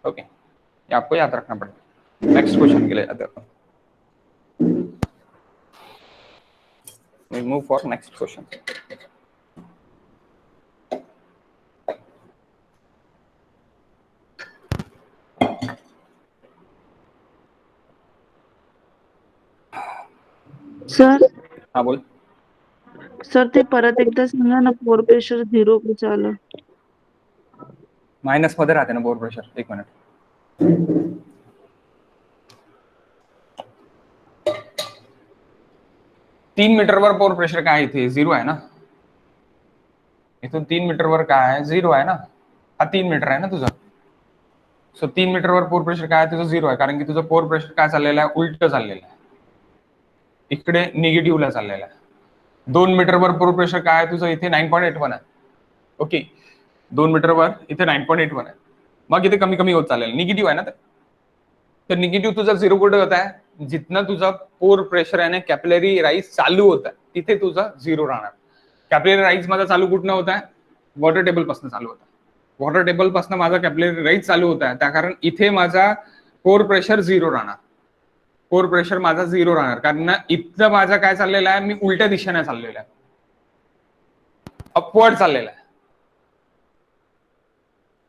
A: Okay, ये आपको याद रखना पड़ेगा। नेक्स्ट क्वेश्चन के लिए जाते हैं, we move for next question।
C: Sir
A: हाँ बोल।
C: सर ते परत एकदा सांगा ना, पोर प्रेशर 0 कसं आलं?
A: मायनस मध्ये राहते ना बोर प्रेशर, एक मिनिट। 3 मीटरवर पोर प्रेशर काय आहे इथे 0 आहे ना, इथून 3 मीटरवर काय आहे 0 आहे ना, हा 3 मीटर आहे ना तुझा। सो 3 मीटरवर पोर प्रेशर काय आहे तुझं 0 आहे, कारण की तुझं पोर प्रेशर काय चाललेलं आहे, उलट चाललेलं आहे, इकडे निगेटिव्हला चाललेलं आहे। 2 मीटरवर पोर प्रेशर काय आहे तुझं, इथे 9.81 आहे। ओके, 2 मीटरवर इथे 9.81 आहे, मग इथे कमी कमी होत चाललेलं, निगेटिव्ह आहे ना तर निगेटिव्ह तुझा 0 कुठे होत आहे, जितना तुझा पोर प्रेशर आहे ना कॅपिलरी राईज चालू होत आहे तिथे तुझा 0 राहणार। कॅपिलरी राईज माझा चालू कुठनं होत आहे, वॉटर टेबल पासून चालू होत आहे, वॉटर टेबल पासून माझा कॅपिलरी राईज चालू होत आहे, त्या कारण इथे माझा पोर प्रेशर 0 राहणार, पोर प्रेशर माझा 0 राहणार, कारण इथं माझा काय चाललेलं आहे, मी उलट्या दिशेने चाललेला आहे, अपवर्ड चाललेला आहे।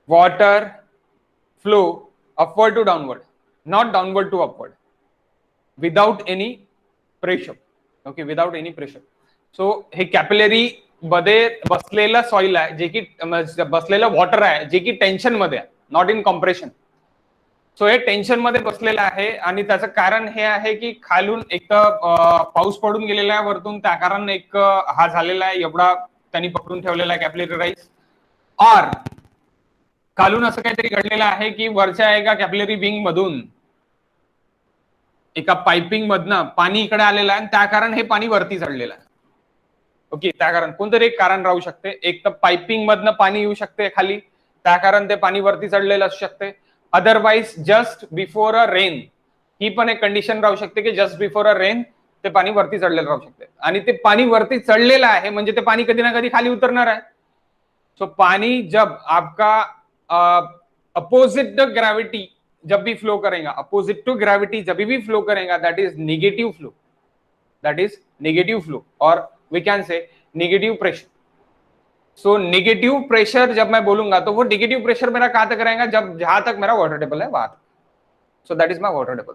A: Water flow upward to downward, not downward to upward, without any pressure। okay, without any pressure। so hey capillary मध्ये बसलेला सॉइल आहे, जे की बसलेला वॉटर आहे, जे की टेन्शन मध्ये आहे, नॉट इन कॉम्प्रेशन। सो हे टेन्शन मध्ये बसलेलं आहे, आणि त्याचं कारण हे आहे की खालून एक पाऊस पडून गेलेला आहे वरतून, त्या कारण एक हा झालेला आहे, एवढा त्यांनी पकडून ठेवलेला आहे कॅपिलरी राईज, और खालून असं काहीतरी घडलेलं आहे की वरच्या एका कॅपिलरी विंग मधून एका पाइपिंग मधनं पाणी इकडे आलेलं आहे, त्या कारण हे पाणी वरती चढलेलं आहे। ओके, त्या कारण कोणतरी एक कारण राहू शकते, एक तर पाइपिंग मधनं पाणी येऊ शकते खाली, त्या कारण ते पाणी वरती चढलेलं असू शकते, otherwise just before a rain, ही पण एक कंडिशन राहू शकते की जस्ट बिफोर अ रेन ते पाणी वरती चढलेलं राहू शकते, आणि ते पाणी वरती चढलेलं आहे म्हणजे ते पाणी कधी ना कधी खाली उतरणार आहे। सो पानी जब आपका अपोजिट द ग्रेविटी जब भी फ्लो करेगा, अपोजिट टू ग्रेविटी जब भी फ्लो करेगा, that is negative flow, that is negative flow, और we can say negative pressure. So negative pressure जब मैं बोलूंगा तो वो नेगेटिव प्रेशर मेरा कहां तक रहेगा, जब जहां तक मेरा वाटर टेबल है वहां तक। So that is my water table,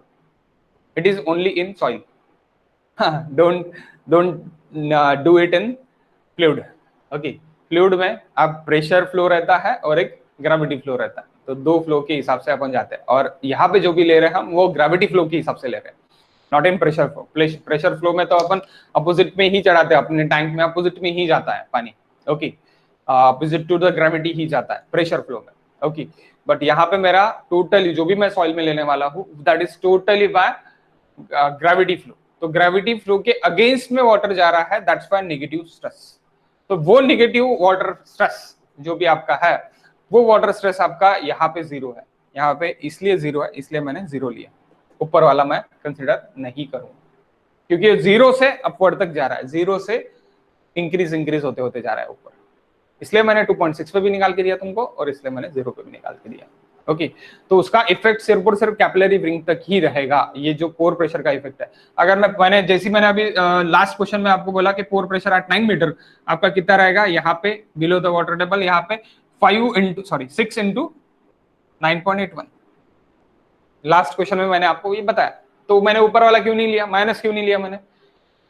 A: it is only in soil, don't do it in fluid. Okay, fluid में अब प्रेशर फ्लो रहता है और एक ग्रेविटी फ्लो रहता है, तो दो फ्लो के हिसाब से अपन जाते हैं, और यहाँ पे जो भी ले रहे हैं हम वो ग्रेविटी फ्लो के हिसाब से ले रहे हैं, not in pressure flow. Pressure flow में तो अपन अपोजिट में ही चढ़ाते हैं, अपने टैंक में अपोजिट में ही जाता है पानी। Okay, opposite to the gravity ही जाता है प्रेशर फ्लो में। ओके, बट यहाँ पे मेरा टोटली जो भी मैं सॉइल में लेने वाला हूँ that is totally by gravity flow. तो ग्रेविटी फ्लो के अगेंस्ट में वाटर जा रहा है, दैट्स व्हाई नेगेटिव स्ट्रेस। तो वो नेगेटिव वाटर स्ट्रेस जो भी आपका है, वो वाटर स्ट्रेस आपका यहाँ पे 0 है, यहाँ पे इसलिए 0 है, इसलिए मैंने 0 लिया, ऊपर वाला मैं कंसिडर नहीं करूंगा, क्योंकि 0 से अपवर्ड तक जा रहा है, 0 से इंक्रीज होते होते जा रहा है ऊपर, इसलिए मैंने 2.6 पे भी निकाल के दिया तुमको, और इसलिए मैंने 0 पे भी निकाल के दिया। ओके, तो उसका इफेक्ट सिर्फ और सिर्फ कैपिलरी रिंग तक ही रहेगा, ये जो पोर प्रेशर का इफेक्ट है। अगर मैंने जैसे मैंने अभी लास्ट क्वेश्चन में आपको बोला कि पोर प्रेशर एट 9 मीटर आपका कितना रहेगा, यहाँ पे बिलो द वाटर टेबल, यहाँ पे 6 इंटू 9.81, लास्ट क्वेश्चन में मैंने आपको ये बताया। तो मैंने ऊपर वाला क्यों नहीं लिया, माइनस क्यों नहीं लिया मैंने,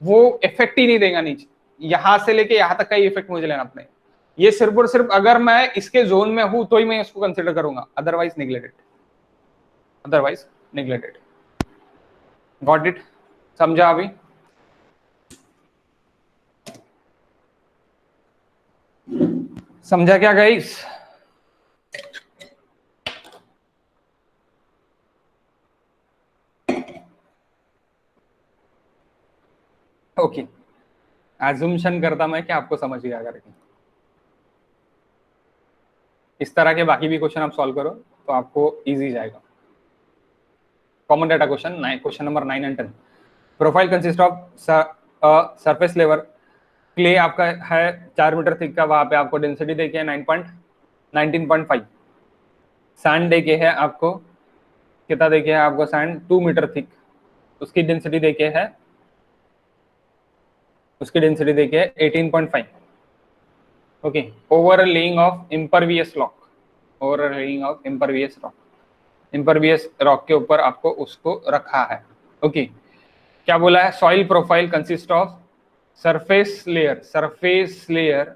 A: वो इफेक्ट ही नहीं देगा नीचे, यहां से लेके यहां तक का ही इफेक्ट मुझे लेना पड़ेगा। ये सिर्फ और सिर्फ अगर मैं इसके जोन में हूं तो ही मैं इसको कंसिडर करूंगा, otherwise neglected, otherwise neglected. Got it, समझा अभी? समझा क्या गाइस? ओके, एज्यूम्शन करता मैं कि आपको समझ गया करके। इस तरह के बाकी भी क्वेश्चन आप सॉल्व करो तो आपको इजी जाएगा। Common data question, question number 9 and 10। Profile consist of surface level clay आपका है 4 मीटर थिक का, वहां पे आपको डेंसिटी देके है 19.5। सैंड देके है आपको कितना देके है आपको सैंड 2 मीटर थिक, उसकी डेंसिटी देके है 18.5। Okay, over laying of impervious rock, over laying of impervious rock, impervious rock के ऊपर आपको उसको रखा है। ओके, क्या बोला है? Soil profile consist of surface layer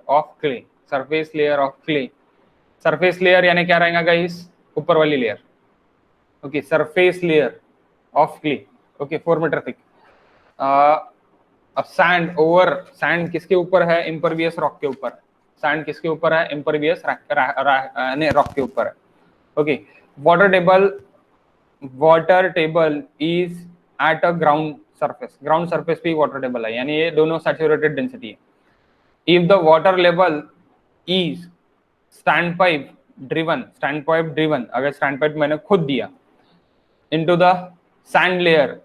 A: of clay, surface layer of clay. Surface layer यानी क्या रहेगा गाइस? ऊपर वाली layer. Okay, surface layer of clay. Okay, 4 metre thick. अब सैंड, ओवर सैंड किसके ऊपर है? इम्परवियस रॉक के ऊपर। सैंड किसके ऊपर है? इम्परवियस रॉक के ऊपर है। Okay, water table is at a ground surface, ground surface पे वाटर टेबल है, यानी ये दोनों सैचुरेटेड डेंसिटी है। If the water level is stand pipe driven, अगर स्टैंड पाइप मैंने खुद दिया into the sand layer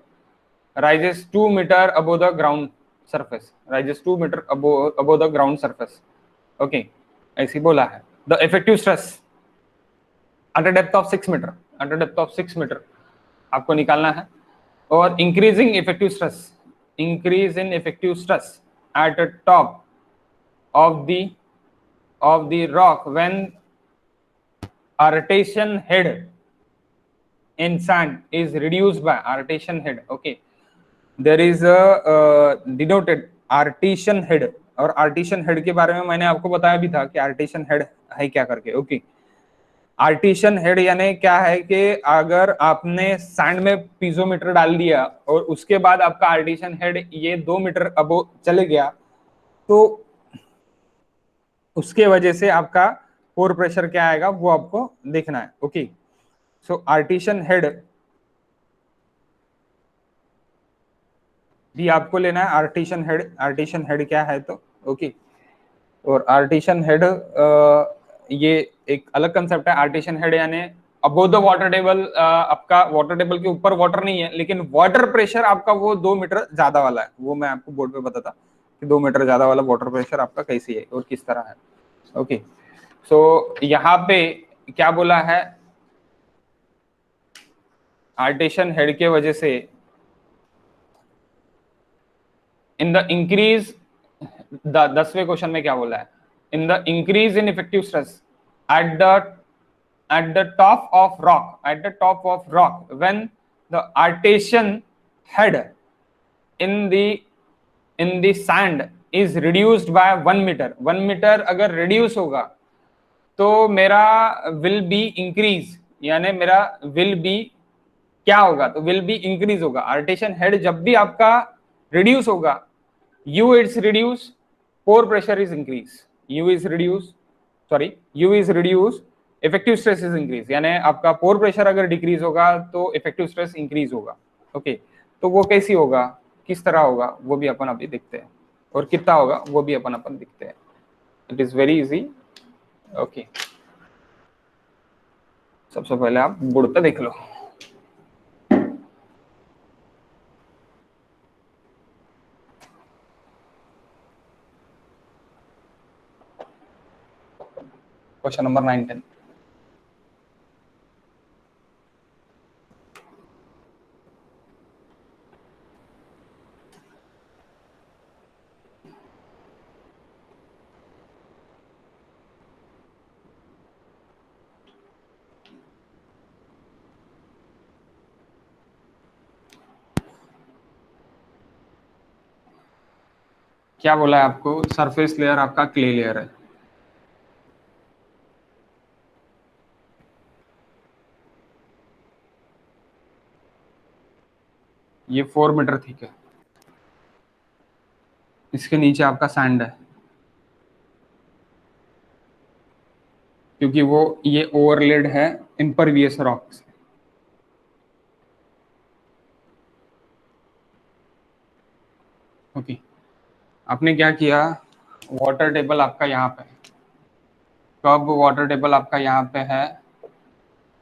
A: rises 2 meter above the ground surface, rises 2 meter above the ground surface. Okay, ऐसी बोला है। The effective stress at a depth of 6 meter, at a depth of 6 meter आपको निकालना है। और increase in effective stress at the top of the rock when artesian head in sand is reduced by artesian head. Okay, there is denoted artesian head, और artesian head के बारे में मैंने आपको बताया भी था कि आर्टिशियन हेड है क्या करके। ओके, आर्टिशियन हेड यानी क्या है कि अगर आपने सैंड में पीजोमीटर डाल दिया और उसके बाद आपका आर्टिशियन हेड ये 2 मीटर अबो चले गया तो उसके वजह से आपका पोर प्रेशर क्या आएगा वो आपको देखना है। ओके, सो आर्टिशियन हेड भी आपको लेना है। आर्टिशियन हेड क्या है तो ओके, और आर्टिशियन हेड ये एक अलग कंसेप्ट है। आर्टिशियन हेड यानी अबोव द वाटर टेबल, आपका वाटर टेबल के ऊपर वाटर नहीं है लेकिन वाटर प्रेशर आपका वो 2 मीटर ज्यादा वाला है। वो मैं आपको बोर्ड पे बताता कि 2 मीटर ज्यादा वाला वाटर प्रेशर आपका कैसी है और किस तरह है। ओके, सो यहाँ पे क्या बोला है? आर्टिशियन हेड के वजह से इन द इंक्रीज, 10वें क्वेश्चन में क्या बोला है? In the increase in effective stress at the top of rock when the artesian head in the sand is reduced by 1 meter, 1 metre अगर रिड्यूस होगा तो मेरा विल बी इंक्रीज, यानी मेरा विल बी क्या होगा? तो विल बी इंक्रीज होगा। आर्टिशियन हेड जब भी आपका रिड्यूस होगा, U is reduced, pore pressure is increase, U is reduced, effective stress is increase, यानी आपका पोर प्रेशर अगर डिक्रीज होगा तो इफेक्टिव स्ट्रेस इंक्रीज होगा। ओके, तो वो कैसी होगा, किस तरह होगा वो भी अपन अभी देखते हैं, और कितना होगा वो भी अपन देखते हैं। It is very easy. Okay, सबसे पहले आप बोर्ड पे देख लो। Question number 9, 10। क्या बोला है आपको? सरफेस लेयर आपका क्ले लेयर है। ये 4 मीटर थिक है, इसके नीचे आपका सैंड है। क्योंकि वो ये ओवरलेड है इम्परवियस रॉक से। ओके, आपने क्या किया, वाटर टेबल आपका यहाँ पे, कब वाटर टेबल आपका यहाँ पे है,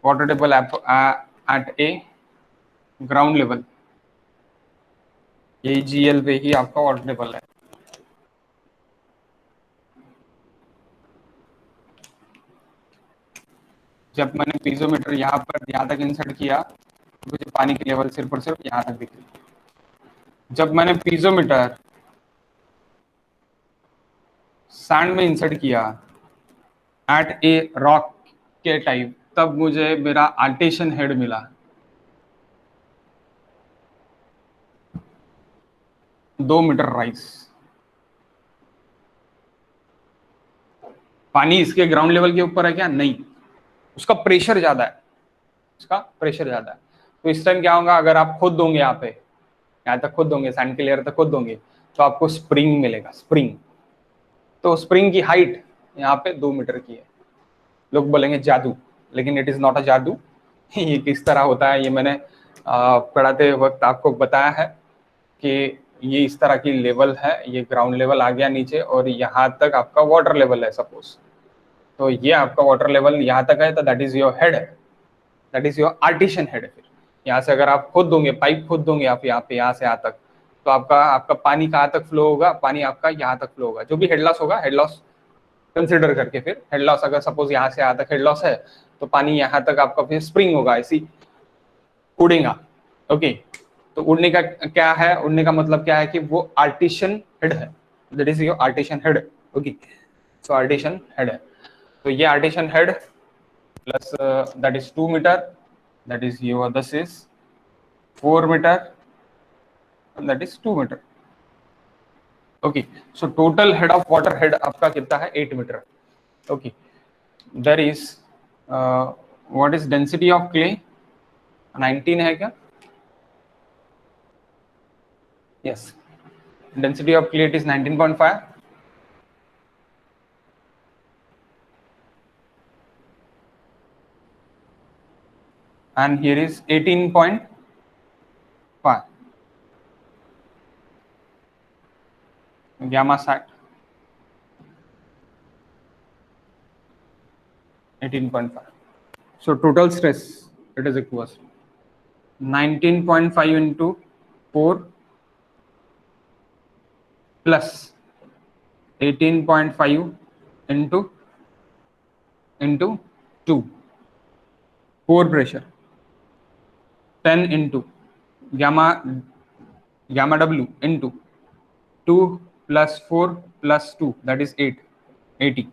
A: वाटर टेबल एट ए ग्राउंड लेवल, ये जीएल पे ही आपका वाटर टेबल है। जब मैंने पीजोमीटर यहाँ पर यहाँ तक इंसर्ट किया, मुझे पानी की लेवल सिर्फ और सिर्फ यहाँ तक दिख रही। जब मैंने पीजोमीटर सैंड में इंसर्ट किया एट ए रॉक के टाइप, तब मुझे मेरा आर्टेशन हेड मिला 2 मीटर राइज। पानी इसके ग्राउंड लेवल के ऊपर है क्या? नहीं, उसका प्रेशर ज्यादा है, उसका प्रेशर ज्यादा है। तो इस टाइम क्या होगा, अगर आप खुद दोगे यहाँ पे, यहाँ तक खुद दोगे, सैंड की लेयर तक खुद दोगे, तो आपको स्प्रिंग मिलेगा, स्प्रिंग। तो स्प्रिंग की हाइट यहाँ पे 2 मीटर की है। लोग बोलेंगे जादू, लेकिन इट इज नॉट अ जादू। ये किस तरह होता है ये मैंने पढ़ाते वक्त आपको बताया है कि ये इस तरह की लेवल है, ये ग्राउंड लेवल आ गया नीचे और यहाँ तक आपका वाटर लेवल है सपोज। तो ये आपका वाटर लेवल यहाँ तक है, तो that is your head, that is your artesian head. फिर यहाँ से अगर आप खुद दोगे, पाइप खुद दोगे आप यहाँ पे, यहाँ से यहाँ तक, तो आपका पानी कहाँ तक फ्लो होगा, पानी आपका यहाँ तक फ्लो होगा। जो भी हेड लॉस होगा, हेड लॉस कंसिडर करके, फिर हेड लॉस अगर सपोज यहाँ से यहाँ तक हेड लॉस है, तो पानी यहाँ तक आपका फिर स्प्रिंग होगा, ऐसी उड़ेगा। ओके, तो उड़ने का क्या है, उड़ने का मतलब क्या है कि वो आर्टिशियन हेड है, that is your artesian head. Okay, so artesian head है। तो ये artesian head plus that is 2 metre, that is your, this is 4 metre, that is 2 metre. Okay, so total head of water head आपका कितना है, 8 metre. Okay, there is what is density of clay, 19 है क्या? Yes, density of clay is 19.5, and here is 18.5 gamma sat, 18.5. So total stress, it is equals 19.5 into 4 plus 18.5 into 2, 4 pressure, 10 into gamma w into 2 plus 4 plus 2, that is 8, 80.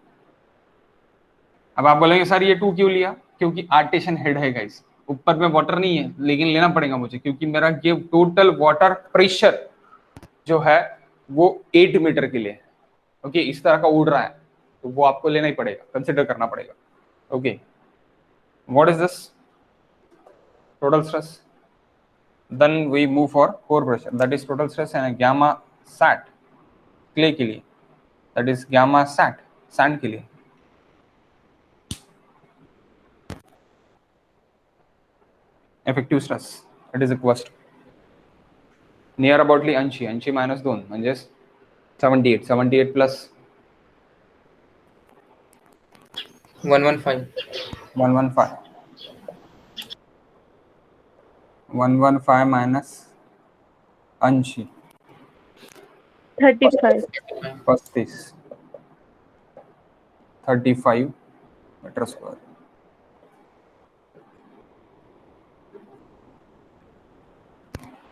A: अब आप बोलेंगे sir ये 2 क्यों लिया? क्योंकि artisan head है guys, ऊपर में वाटर नहीं है, लेकिन लेना पड़ेगा मुझे क्योंकि मेरा ये टोटल वाटर प्रेशर जो है वो 8 मीटर के लिए है। ओके, इस तरह का उड़ रहा है, तो वो आपको लेना ही पड़ेगा, कंसिडर करना पड़ेगा। Okay, what is this total stress? Then we move for core pressure, that is total stress and gamma sat clay के लिए, that is gamma sat sand के लिए। Effective stress it is equal near aboutly 80 minus 2 म्हणजे 78 plus 115 minus 80
C: 35
A: 35 metre square.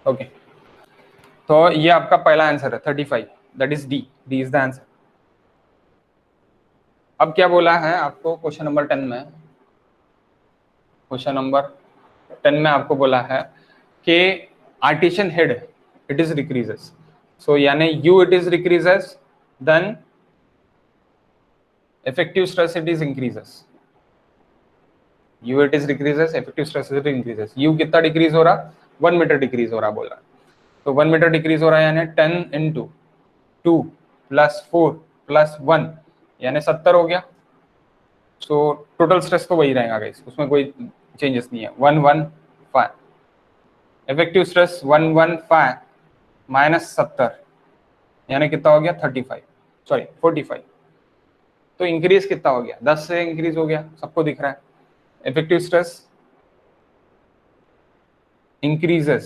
A: Okay, तो ये आपका पहला answer है 35, that is D, D is the answer. अब क्या बोला है आपको क्वेश्चन नंबर 10 में, क्वेश्चन नंबर 10 में आपको बोला है कि artesian head it is decreases, so यानी you it is decreases, then effective stress it is increases, u it is decreases, effective stress it increases। u कितना डिक्रीज हो रहा, 1 मीटर डिक्रीज हो रहा बोल रहा, तो 1 मीटर डिक्रीज हो रहा है यानी 10 into 2 plus 4 plus 1 यानी 70 हो गया। सो टोटल स्ट्रेस तो वही रहेगा गाइस, उसमें कोई चेंजेस नहीं है। 115 इफेक्टिव स्ट्रेस 115 माइनस 70 यानी कितना हो गया 35 सॉरी 45। तो इंक्रीज कितना हो गया 10 से इंक्रीज हो गया, सबको दिख रहा है। Effective stress increases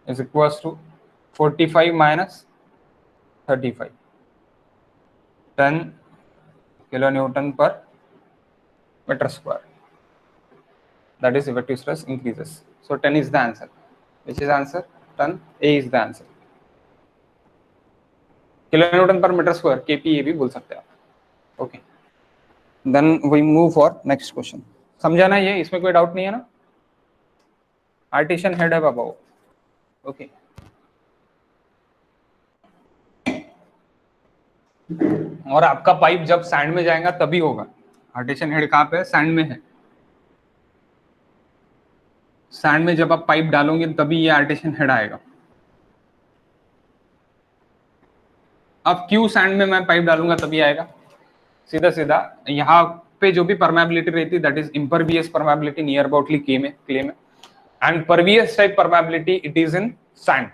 A: is equals to 45 minus 35 10 kilonewton per meter square, that is effective stress increases. So 10 is the answer. Which is answer? 10. A is the answer. kilonewton per meter square kPa भी बोल सकते हैं आप। Okay, then we move for next question. समझा ना ये, इसमें कोई डाउट नहीं है ना? आर्टिशियन हेड है बाबा वो। ओके, और आपका पाइप जब सैंड में जाएगा तभी होगा। आर्टिशियन हेड कहाँ पे है? सैंड में है। सैंड में जब आप पाइप डालोगे तभी ये आर्टिशियन हेड आएगा। अब क्यों सैंड में मैं पाइप डालूंगा तभी आएगा? सीधा सीधा यहाँ पे जो भी परमेबिलिटी रहती है that is impervious permeability near aboutly clay में and pervious type permeability it is in sand.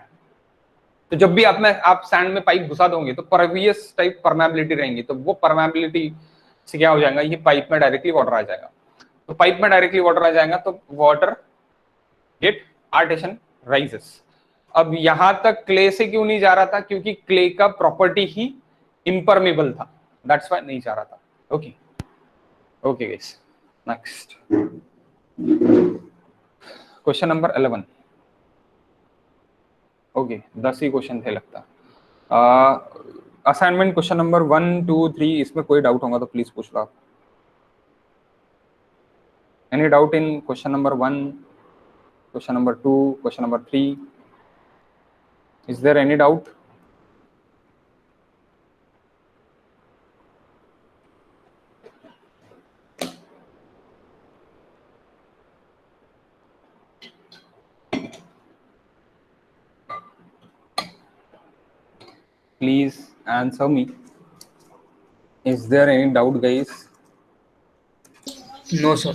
A: तो जब भी आप सैंड में पाइप घुसा दोगे तो परवियस टाइप परमेबिलिटी रहेंगी, तो वो परमेबिलिटी से क्या हो जाएगा, ये पाइप में डायरेक्टली वाटर आ जाएगा। तो पाइप में डायरेक्टली वाटर आ जाएगा तो वाटर गेट आर्टिशियन राइजेस। अब यहां तक क्ले से क्यों नहीं जा रहा था? क्योंकि क्ले का प्रॉपर्टी ही इम्परमेबल था, दैट्स व्हाई नहीं जा रहा था। Okay okay guys, next question number 11। Okay 10 ही क्वेश्चन थे लगता। असाइनमेंट क्वेश्चन नंबर 1 2 3, इसमें कोई डाउट होगा तो प्लीज पूछ लो आप। Any doubt in question number 1, question number 2, question number 3? Is there any doubt? Please answer me. Is there any doubt, guys?
B: No sir.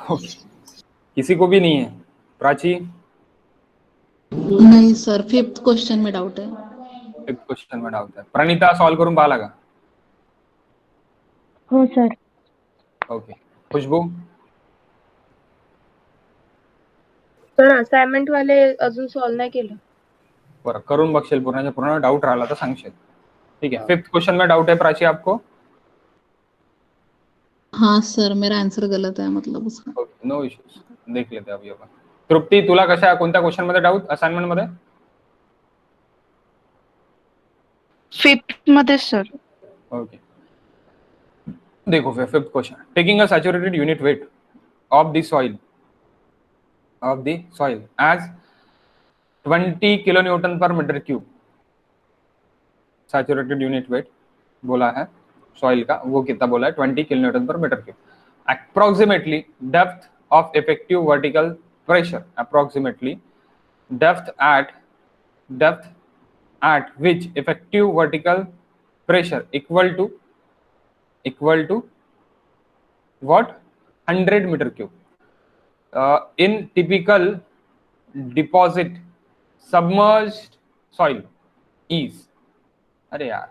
A: Okay. किसी को भी नहीं है? प्राची?
D: नहीं सर, 5th क्वेश्चन में डाउट है।
A: 5th क्वेश्चन में डाउट है। प्रणीता सॉल्व करूं बाला का?
E: हो सर।
A: ओके, खुशबू?
E: सर असाइनमेंट वाले अजून सॉल्व नाही केलं।
A: बरं, करून बघशील पूर्ण, पूर्ण डाउट राहिला तर सांगशील, ठीक है। 5th क्वेश्चन में डाउट है प्राची आपको?
D: हाँ सर, मेरा आंसर गलत है मतलब उसका।
A: नो इश्यूज, देख लेते अभी आपण। तृप्ती तुला कशा कोणत्या क्वेश्चन मध्ये डाउट असाइनमेंट मध्ये?
C: 5th मध्ये सर।
A: ओके, देखो फिर 5th question. Taking a saturated unit weight of the soil as 20 kilonewton per metre cube. Saturated unit weight बोला है सॉइल का, वो कितना बोला है? 20 kilonewton per metre cube. Approximately depth of effective vertical pressure, approximately depth at which effective vertical pressure equal to what? 100 meter cube in typical deposit submerged soil is। अरे यार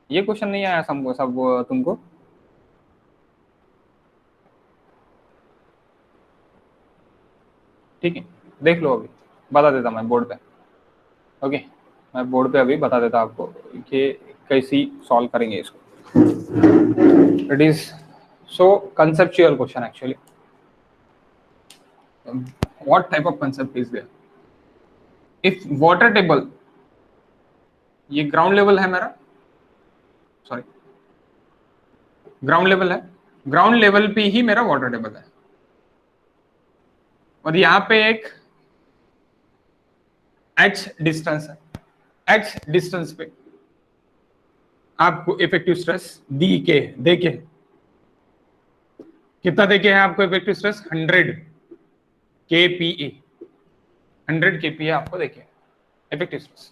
A: ये क्वेश्चन नहीं आया सब तुमको? ठीक है, देख लो, अभी बता देता मैं बोर्ड पे। ओके, मैं बोर्ड पे अभी बता देता आपको कि कैसी सॉल्व करेंगे इसको। It is so conceptual question actually. What type of concept is there? If water table, ये ग्राउंड लेवल है मेरा, सॉरी ग्राउंड लेवल है, ग्राउंड लेवल पे ही मेरा वाटर टेबल है, और यहाँ पे एक h डिस्टेंस है। h डिस्टेंस पे आपको इफेक्टिव स्ट्रेस देके कितना देके है आपको इफेक्टिव स्ट्रेस? 100 kPa, 100 kPa आपको देखे इफेक्टिव स्ट्रेस।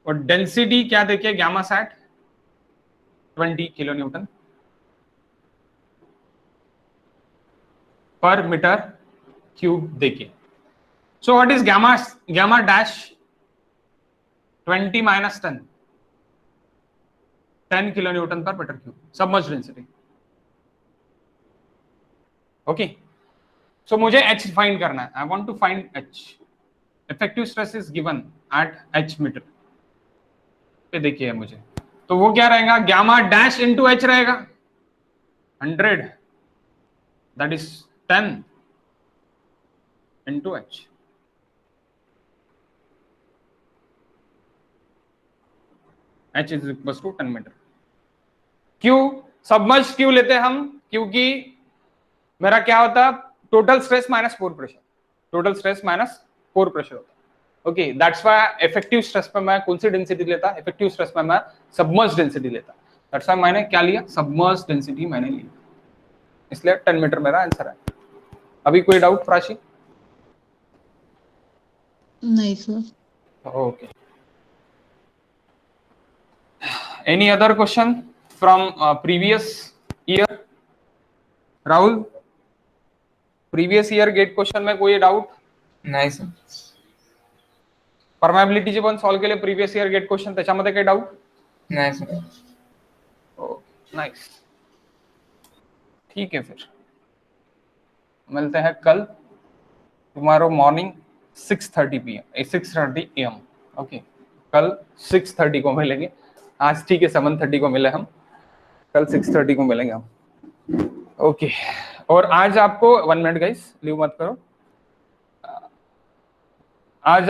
A: और डेंसिटी क्या देखे? Gamma sat 20 kilo newton per metre cube देखिए। So what is gamma dash 20 minus 10 kilo newton per metre cube submerge density. Okay, so मुझे H फाइंड करना है। I want to find H। Effective stress is given at H metre पे देखिए मुझे, तो वो क्या रहेगा, gamma dash into H रहेगा 100, that is 10 into H। H is equals to 10 metre. क्यों सबमर्ज क्यों लेते हैं हम, क्योंकि मेरा क्या होता है, total stress minus pore pressure, total stress minus pore pressure होता है। Okay, that's why effective stress पे मैं कौन सी डेंसिटी लेता, इफेक्टिव स्ट्रेस पे मैं सबमर्ज डेंसिटी लेता। दैट्स व्हाई मैंने क्या लिया, सबमर्ज डेंसिटी मैंने ली, इसलिए 10 मीटर मेरा आंसर है। अभी कोई डाउट प्राची?
D: नहीं sir.
A: Okay, any other question from previous year? Rahul, previous year GATE question में कोई डाउट?
B: नाही सर।
A: परमेबिलिटीचे पण सॉल्व केले प्रीवियस ईयर गेट क्वेश्चन, त्याच्यामध्ये काही डाउट?
B: नाही सर।
A: ओके, नाइस, ठीक है, फिर मिलते हैं कल tomorrow morning 6:30 PM 6:30 AM। Okay, कल 6:30 को मिलेंगे। आज ठीक है 7:30 को मिले हम, कल 6:30 को मिलेंगे हम। ओके, और आज आपको 1 मिनट गाइस, लीव मत करो। आज आप